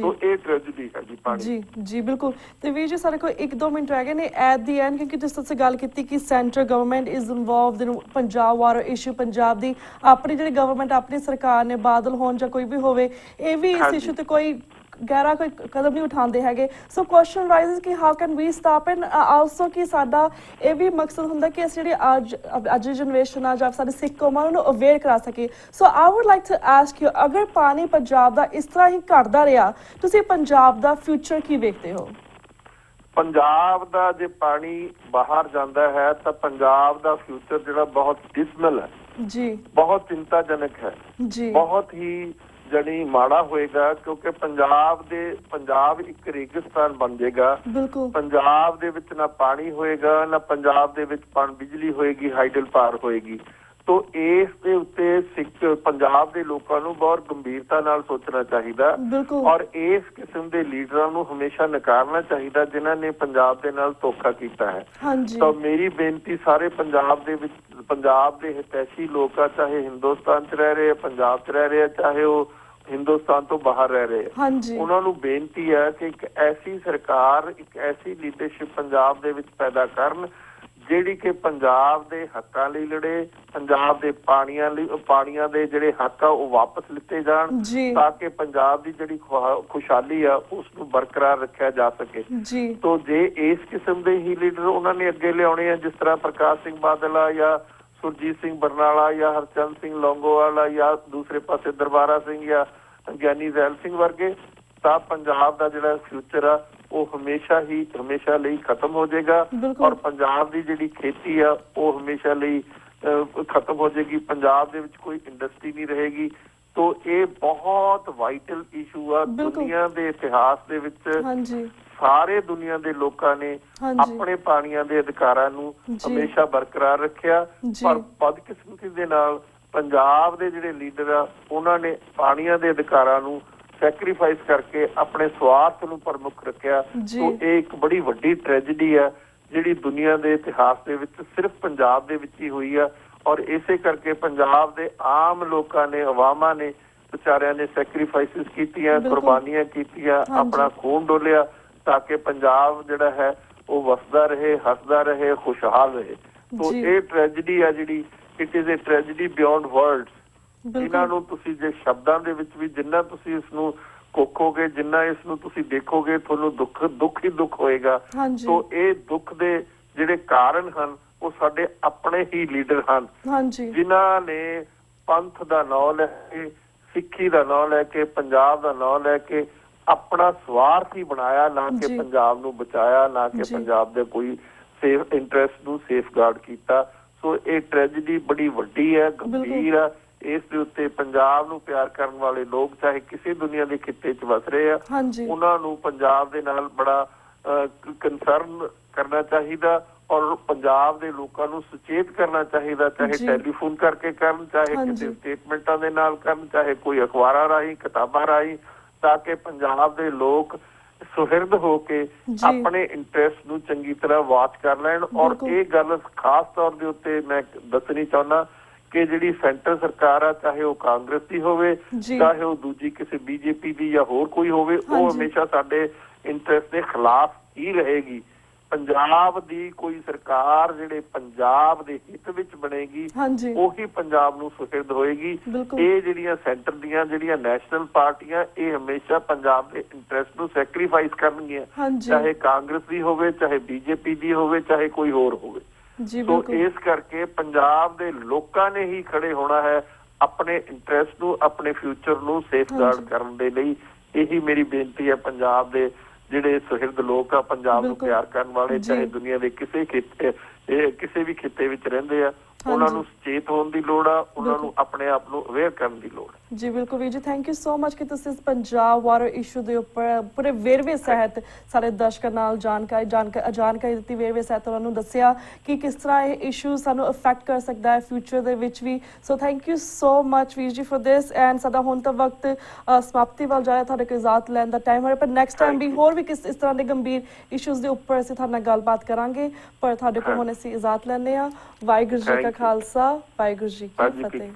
ਤੋ ਇਹ ਟ੍ਰੈਜਡੀ ਹੈ ਜੀ ਪਾਣੀ।
ਜੀ ਬਿਲਕੁਲ। ਤੇ ਵੀਰ ਜੀ ਸਾਡੇ ਕੋਲ 1-2 ਮਿੰਟ ਰਹਿ ਗਏ ਨੇ ਐਟ ਦੀ ਐਂਡ, ਕਿਉਂਕਿ ਜਿਸ ਤਰ੍ਹਾਂ ਗੱਲ ਕੀਤੀ ਕਿ central government is involved in Punjab water issue, Punjab ਦੀ ਆਪਣੀ ਜਿਹੜੀ ਗਵਰਨਮੈਂਟ ਆਪਣੀ ਸਰਕਾਰ ਨੇ, ਬਾਦਲ ਹੋਣ ਜਾਂ ਕੋਈ ਵੀ ਹੋਵੇ, ਇਹ ਵੀ ਇਸ ਇਸ਼ੂ ਤੇ ਕੋਈ ਗਹਿਰਾ ਕੋਈ ਕਦਮ ਨਹੀਂ ਉਠਾਉਂਦੇ ਹੈਗੇ। ਸੋ ਕੁਐਸਚਨ ਰਾਈਜ਼ਸ ਕਿ how can we stop and also ਕਿ ਸਾਡਾ ਇਹ ਵੀ ਮਕਸਦ ਹੁੰਦਾ ਕਿ ਅਸੀਂ ਜਿਹੜੀ ਅੱਜ ਦੀ ਜਨਰੇਸ਼ਨ ਆ ਜਾਂ ਸਾਡੇ ਸਿੱਖ ਕੌਮ ਆ ਉਹਨੂੰ ਅਵੇਅਰ ਕਰਾ ਸਕੇ। So I would like to ask you, ਅਗਰ ਪਾਣੀ ਪੰਜਾਬ ਦਾ ਇਸ ਤਰ੍ਹਾਂ ਹੀ ਘਟਦਾ ਰਿਹਾ, ਤੁਸੀਂ ਪੰਜਾਬ ਦਾ ਫਿਊਚਰ ਕੀ ਵੇਖਦੇ ਹੋ?
ਪੰਜਾਬ ਦਾ ਜੇ ਪਾਣੀ ਬਾਹਰ ਜਾਂਦਾ ਹੈ ਤਾਂ ਪੰਜਾਬ ਦਾ ਫਿਊਚਰ ਜਿਹੜਾ ਬਹੁਤ ਡਿਸਮਲ ਹੈ ਜੀ, ਬਹੁਤ ਚਿੰਤਾਜਨਕ ਹੈ ਜੀ, ਬਹੁਤ ਹੀ ਜਣੀ ਮਾੜਾ ਹੋਏਗਾ। ਕਿਉਂਕਿ ਪੰਜਾਬ ਇੱਕ ਰੇਗਿਸਤਾਨ ਬਣ ਜਾਏਗਾ। ਪੰਜਾਬ ਦੇ ਵਿੱਚ ਨਾ ਪਾਣੀ ਹੋਏਗਾ, ਨਾ ਪੰਜਾਬ ਦੇ ਵਿੱਚ ਬਿਜਲੀ ਹੋਏਗੀ, ਹਾਈਡਲ ਪਾਵਰ ਹੋਏਗੀ। ਤੋ ਇਸ ਦੇ ਉੱਤੇ ਸਿੱਖ ਪੰਜਾਬ ਦੇ ਲੋਕਾਂ ਨੂੰ ਬਹੁਤ ਗੰਭੀਰਤਾ ਨਾਲ ਸੋਚਣਾ ਚਾਹੀਦਾ ਔਰ ਇਸ ਕਿਸਮ ਦੇ ਲੀਡਰਾਂ ਨੂੰ ਹਮੇਸ਼ਾ ਨਕਾਰਨਾ ਚਾਹੀਦਾ ਜਿਨ੍ਹਾਂ ਨੇ ਪੰਜਾਬ ਦੇ ਨਾਲ ਧੋਖਾ ਕੀਤਾ ਹੈ। ਤਾਂ ਮੇਰੀ ਬੇਨਤੀ ਸਾਰੇ ਪੰਜਾਬ ਦੇ ਵਿੱਚ, ਪੰਜਾਬ ਦੇ ਹਿਤੈਸ਼ੀ ਲੋਕ ਆ, ਚਾਹੇ ਹਿੰਦੁਸਤਾਨ 'ਚ ਰਹਿ ਰਹੇ ਆ, ਪੰਜਾਬ 'ਚ ਰਹਿ ਰਹੇ ਆ, ਚਾਹੇ ਉਹ ਹਿੰਦੁਸਤਾਨ ਤੋਂ ਬਾਹਰ ਰਹਿ ਰਹੇ ਆ, ਉਹਨਾਂ ਨੂੰ ਬੇਨਤੀ ਹੈ ਕਿ ਇੱਕ ਐਸੀ ਸਰਕਾਰ, ਇੱਕ ਐਸੀ ਲੀਡਰਸ਼ਿਪ ਪੰਜਾਬ ਦੇ ਵਿੱਚ ਪੈਦਾ ਕਰਨ ਜਿਹੜੀ ਕਿ ਪੰਜਾਬ ਦੇ ਹੱਕਾਂ ਲਈ ਲੜੇ, ਪੰਜਾਬ ਦੇ ਪਾਣੀਆਂ ਦੇ ਜਿਹੜੇ ਹੱਕ ਆ ਉਹ ਵਾਪਸ ਲਿੱਤੇ ਜਾਣ ਤਾਂ ਕਿ ਪੰਜਾਬ ਦੀ ਜਿਹੜੀ ਖੁਸ਼ਹਾਲੀ ਆ ਉਸ ਨੂੰ ਬਰਕਰਾਰ ਰੱਖਿਆ ਜਾ ਸਕੇ। ਤੋ ਜੇ ਇਸ ਕਿਸਮ ਦੇ ਹੀ ਲੀਡਰ ਉਹਨਾਂ ਨੇ ਅੱਗੇ ਲਿਆਉਣੇ ਆ, ਜਿਸ ਤਰ੍ਹਾਂ ਪ੍ਰਕਾਸ਼ ਸਿੰਘ ਬਾਦਲ ਆ ਜਾਂ ਸੁਰਜੀਤ ਸਿੰਘ ਬਰਨਾਲਾ ਜਾਂ ਹਰਚੰਦ ਸਿੰਘ ਲੌਂਗੋਵਾਲ ਆ ਜਾਂ ਦੂਸਰੇ ਪਾਸੇ ਦਰਬਾਰਾ ਸਿੰਘ ਜਾਂ ਗਿਆਨੀ ਜ਼ੈਲ ਸਿੰਘ ਵਰਗੇ, ਤਾਂ ਪੰਜਾਬ ਦਾ ਜਿਹੜਾ ਫਿਊਚਰ ਆ ਉਹ ਹਮੇਸ਼ਾ ਲਈ ਖਤਮ ਹੋ ਜਾਏਗਾ ਔਰ ਪੰਜਾਬ ਦੀ ਜਿਹੜੀ ਖੇਤੀ ਆ ਉਹ ਹਮੇਸ਼ਾ ਲਈ ਖਤਮ ਹੋ ਜਾਏਗੀ। ਪੰਜਾਬ ਦੇ ਵਿੱਚ ਕੋਈ ਇੰਡਸਟਰੀ ਨਹੀਂ ਰਹੇਗੀ। ਤੋ ਇਹ ਬਹੁਤ ਵਾਈਟਲ ਇਸ਼ੂ ਆ ਦੁਨੀਆ ਦੇ ਇਤਿਹਾਸ ਦੇ ਵਿੱਚ। ਸਾਰੇ ਦੁਨੀਆ ਦੇ ਲੋਕਾਂ ਨੇ ਆਪਣੇ ਪਾਣੀਆਂ ਦੇ ਅਧਿਕਾਰਾਂ ਨੂੰ ਹਮੇਸ਼ਾ ਬਰਕਰਾਰ ਰੱਖਿਆ, ਪਰ ਬਦਕਿਸਮਤੀ ਦੇ ਨਾਲ ਪੰਜਾਬ ਦੇ ਜਿਹੜੇ ਲੀਡਰ ਆ ਉਹਨਾਂ ਨੇ ਪਾਣੀਆਂ ਦੇ ਅਧਿਕਾਰਾਂ ਨੂੰ ਸੈਕਰੀਫਾਈਸ ਕਰਕੇ ਆਪਣੇ ਸਵਾਰਥ ਨੂੰ ਪ੍ਰਮੁੱਖ ਰੱਖਿਆ। ਤੋ ਇਹ ਇੱਕ ਬੜੀ ਵੱਡੀ ਟ੍ਰੈਜਡੀ ਆ ਜਿਹੜੀ ਦੁਨੀਆ ਦੇ ਇਤਿਹਾਸ ਦੇ ਵਿੱਚ ਸਿਰਫ ਪੰਜਾਬ ਦੇ ਵਿੱਚ ਹੀ ਹੋਈ ਆ ਔਰ ਇਸੇ ਕਰਕੇ ਪੰਜਾਬ ਦੇ ਆਮ ਲੋਕਾਂ ਨੇ, ਅਵਾਮਾਂ ਨੇ, ਵਿਚਾਰਿਆਂ ਨੇ ਸੈਕਰੀਫਾਈਸਿਸ ਕੀਤੀਆਂ, ਕੁਰਬਾਨੀਆਂ ਕੀਤੀਆਂ, ਆਪਣਾ ਖੂਨ ਡੋਲਿਆ ਤਾਂ ਕਿ ਪੰਜਾਬ ਜਿਹੜਾ ਹੈ ਉਹ ਵਸਦਾ ਰਹੇ, ਹੱਸਦਾ ਰਹੇ, ਖੁਸ਼ਹਾਲ ਰਹੇ। ਤੋ ਇਹ ਟ੍ਰੈਜਡੀ ਆ ਜਿਹੜੀ, it is a tragedy beyond words. ਇਹਨਾਂ ਨੂੰ ਤੁਸੀਂ ਜੇ ਸ਼ਬਦਾਂ ਦੇ ਵਿੱਚ ਵੀ ਜਿੰਨਾ ਤੁਸੀਂ ਇਸ ਨੂੰ ਕੋਖੋਗੇ, ਜਿੰਨਾ ਇਸ ਨੂੰ ਤੁਸੀਂ ਦੇਖੋਗੇ, ਤੁਹਾਨੂੰ ਦੁੱਖ ਹੀ ਦੁੱਖ ਹੋਏਗਾ। ਤੋ ਇਹ ਦੁੱਖ ਦੇ ਜਿਹੜੇ ਕਾਰਨ ਹਨ ਉਹ ਸਾਡੇ ਆਪਣੇ ਹੀ ਲੀਡਰ ਹਨ
ਹਾਂਜੀ
ਜਿਨ੍ਹਾਂ ਨੇ ਪੰਥ ਦਾ ਨਾਂ ਲੈ ਕੇ, ਸਿੱਖੀ ਦਾ ਨਾਂ ਲੈ ਕੇ, ਪੰਜਾਬ ਦਾ ਨਾਂ ਲੈ ਕੇ ਆਪਣਾ ਸਵਾਰਥ ਹੀ ਬਣਾਇਆ, ਨਾ ਕਿ ਪੰਜਾਬ ਨੂੰ ਬਚਾਇਆ, ਨਾ ਕਿ ਪੰਜਾਬ ਦੇ ਕੋਈ ਸੇਫ ਇੰਟਰਸਟ ਨੂੰ ਸੇਫਗਾਰਡ ਕੀਤਾ। ਸੋ ਇਹ ਟ੍ਰੈਜੇਡੀ ਬੜੀ ਵੱਡੀ ਹੈ, ਗੰਭੀਰ ਹੈ। ਇਸ ਦੇ ਉੱਤੇ ਪੰਜਾਬ ਨੂੰ ਪਿਆਰ ਕਰਨ ਵਾਲੇ ਲੋਕ ਚਾਹੇ ਕਿਸੇ ਦੁਨੀਆ ਦੇ ਖਿੱਤੇ 'ਚ ਵਸ ਰਹੇ ਆ, ਉਹਨਾਂ ਨੂੰ ਪੰਜਾਬ ਦੇ ਨਾਲ ਬੜਾ ਕੰਸਰਨ ਕਰਨਾ ਚਾਹੀਦਾ ਔਰ ਪੰਜਾਬ ਦੇ ਲੋਕਾਂ ਨੂੰ ਸੁਚੇਤ ਕਰਨਾ ਚਾਹੀਦਾ, ਚਾਹੇ ਟੈਲੀਫੋਨ ਕਰਕੇ ਕਰਨ, ਚਾਹੇ ਕਿਸੇ ਸਟੇਟਮੈਂਟਾਂ ਦੇ ਨਾਲ ਕਰਨ, ਚਾਹੇ ਕੋਈ ਅਖਬਾਰਾਂ ਰਾਹੀਂ, ਕਿਤਾਬਾਂ ਰਾਹੀਂ, ਤਾਂ ਕਿ ਪੰਜਾਬ ਦੇ ਲੋਕ ਸੁਹਿਰਦ ਹੋ ਕੇ ਆਪਣੇ ਇੰਟਰਸਟ ਨੂੰ ਚੰਗੀ ਤਰ੍ਹਾਂ ਵਾਚ ਕਰ ਲੈਣ। ਔਰ ਇਹ ਗੱਲ ਖਾਸ ਤੌਰ ਦੇ ਉੱਤੇ ਮੈਂ ਦੱਸਣੀ ਚਾਹੁੰਦਾ ਕਿ ਜਿਹੜੀ ਸੈਂਟਰ ਸਰਕਾਰ ਆ, ਚਾਹੇ ਉਹ ਕਾਂਗਰਸ ਦੀ ਹੋਵੇ, ਚਾਹੇ ਉਹ ਦੂਜੀ ਕਿਸੇ ਬੀਜੇਪੀ ਦੀ ਜਾਂ ਹੋਰ ਕੋਈ ਹੋਵੇ, ਉਹ ਹਮੇਸ਼ਾ ਸਾਡੇ ਇੰਟਰਸਟ ਦੇ ਖਿਲਾਫ ਹੀ ਰਹੇਗੀ। ਪੰਜਾਬ ਦੀ ਕੋਈ ਸਰਕਾਰ ਜਿਹੜੇ ਪੰਜਾਬ ਦੇ ਹਿੱਤ ਵਿੱਚ ਬਣੇਗੀ ਉਹੀ ਪੰਜਾਬ ਨੂੰ ਸੁਹਿਰਦ ਹੋਏਗੀ। ਇਹ ਜਿਹੜੀਆਂ ਸੈਂਟਰ ਦੀਆਂ ਜਿਹੜੀਆਂ ਨੈਸ਼ਨਲ ਪਾਰਟੀਆਂ, ਇਹ ਹਮੇਸ਼ਾ ਪੰਜਾਬ ਦੇ ਇੰਟਰਸਟ ਨੂੰ ਸੈਕਰੀਫਾਈਸ ਕਰਨਗੀਆਂ, ਚਾਹੇ ਕਾਂਗਰਸ ਦੀ ਹੋਵੇ, ਚਾਹੇ ਬੀਜੇਪੀ ਦੀ ਹੋਵੇ, ਚਾਹੇ ਕੋਈ ਹੋਰ ਹੋਵੇ। ਸੋ ਇਸ ਕਰਕੇ ਪੰਜਾਬ ਦੇ ਲੋਕਾਂ ਨੇ ਹੀ ਖੜੇ ਹੋਣਾ ਹੈ ਆਪਣੇ ਇੰਟਰਸਟ ਨੂੰ, ਆਪਣੇ ਫਿਊਚਰ ਨੂੰ ਸੇਫਗਾਰਡ ਕਰਨ ਦੇ ਲਈ। ਇਹੀ ਮੇਰੀ ਬੇਨਤੀ ਹੈ ਪੰਜਾਬ ਦੇ ਜਿਹੜੇ ਸੁਹਿਰਦ ਲੋਕ ਆ, ਪੰਜਾਬ ਨੂੰ ਪਿਆਰ ਕਰਨ ਵਾਲੇ, ਚਾਹੇ ਦੁਨੀਆ ਦੇ ਕਿਸੇ ਵੀ ਖਿੱਤੇ ਵਿੱਚ ਰਹਿੰਦੇ ਆ, ਉਹਨਾਂ ਨੂੰ ਸੁਚੇਤ ਹੋਣ ਦੀ ਲੋੜ ਆ, ਉਹਨਾਂ ਨੂੰ ਆਪਣੇ ਆਪ ਨੂੰ ਅਵੇਅਰ ਕਰਨ ਦੀ ਲੋੜ ਹੈ।
ਜੀ ਬਿਲਕੁਲ ਵੀਰ ਜੀ, ਥੈਂਕ ਯੂ ਸੋ ਮਚ ਕਿ ਤੁਸੀਂ ਇਸ ਪੰਜਾਬ ਵਾਟਰ ਇਸ਼ੂ ਦੇ ਉੱਪਰ ਪੂਰੇ ਵੇਰਵੇ ਸਹਿਤ ਸਾਰੇ ਦਰਸ਼ਕਾਂ ਨਾਲ ਜਾਣਕਾਰੀ ਦਿੱਤੀ, ਵੇਰਵੇ ਸਹਿਤ ਉਹਨਾਂ ਨੂੰ ਦੱਸਿਆ ਕਿ ਕਿਸ ਤਰ੍ਹਾਂ ਇਹ ਇਸ਼ੂ ਸਾਨੂੰ ਅਫੈਕਟ ਕਰ ਸਕਦਾ ਹੈ ਫਿਊਚਰ ਦੇ ਵਿੱਚ ਵੀ। So thank you so much ਵੀਰ ਜੀ ਫॉर ਦਿਸ। ਐਂਡ ਸਾਡਾ ਹੁਣ ਤਾਂ ਵਕਤ ਸਮਾਪਤੀ ਵੱਲ ਜਾ ਰਿਹਾ, ਤੁਹਾਡੇ ਕੋਲ ਇਜਾਜ਼ਤ ਲੈਣ ਦਾ ਟਾਈਮ ਹੈ, ਪਰ ਨੈਕਸਟ ਟਾਈਮ ਵੀ ਹੋਰ ਵੀ ਕਿਸ ਇਸ ਤਰ੍ਹਾਂ ਦੇ ਗੰਭੀਰ ਇਸ਼ੂਜ਼ ਦੇ ਉੱਪਰ ਅਸੀਂ ਤੁਹਾਡੇ ਨਾਲ ਗੱਲਬਾਤ ਕਰਾਂਗੇ। ਪਰ ਤੁਹਾਡੇ ਕੋਲ ਹੁਣ ਅਸੀਂ ਇਜਾਜ਼ਤ ਲੈਂਦੇ ਹਾਂ। ਵਾਹਿਗੁਰੂ ਜੀ ਕਾ ਖਾਲਸਾ, ਵਾਹਿਗੁਰੂ ਜੀ ਕੀ ਫਤਿਹ।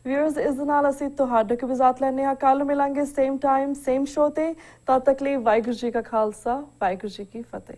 ਵਿਊਅਰਸ, ਇਸ ਦੇ ਨਾਲ ਅਸੀਂ ਤੁਹਾਡੇ ਕੋਲ ਇਜਾਜ਼ਤ ਲੈਂਦੇ ਹਾਂ। ਕੱਲ ਮਿਲਾਂਗੇ ਸੇਮ ਟਾਈਮ ਸੇਮ ਸ਼ੋਅ ਤੇ। ਤਦ ਤੱਕ ਲਈ ਵਾਹਿਗੁਰੂ ਜੀ ਕਾ ਖਾਲਸਾ, ਵਾਹਿਗੁਰੂ ਜੀ ਕੀ ਫਤਿਹ।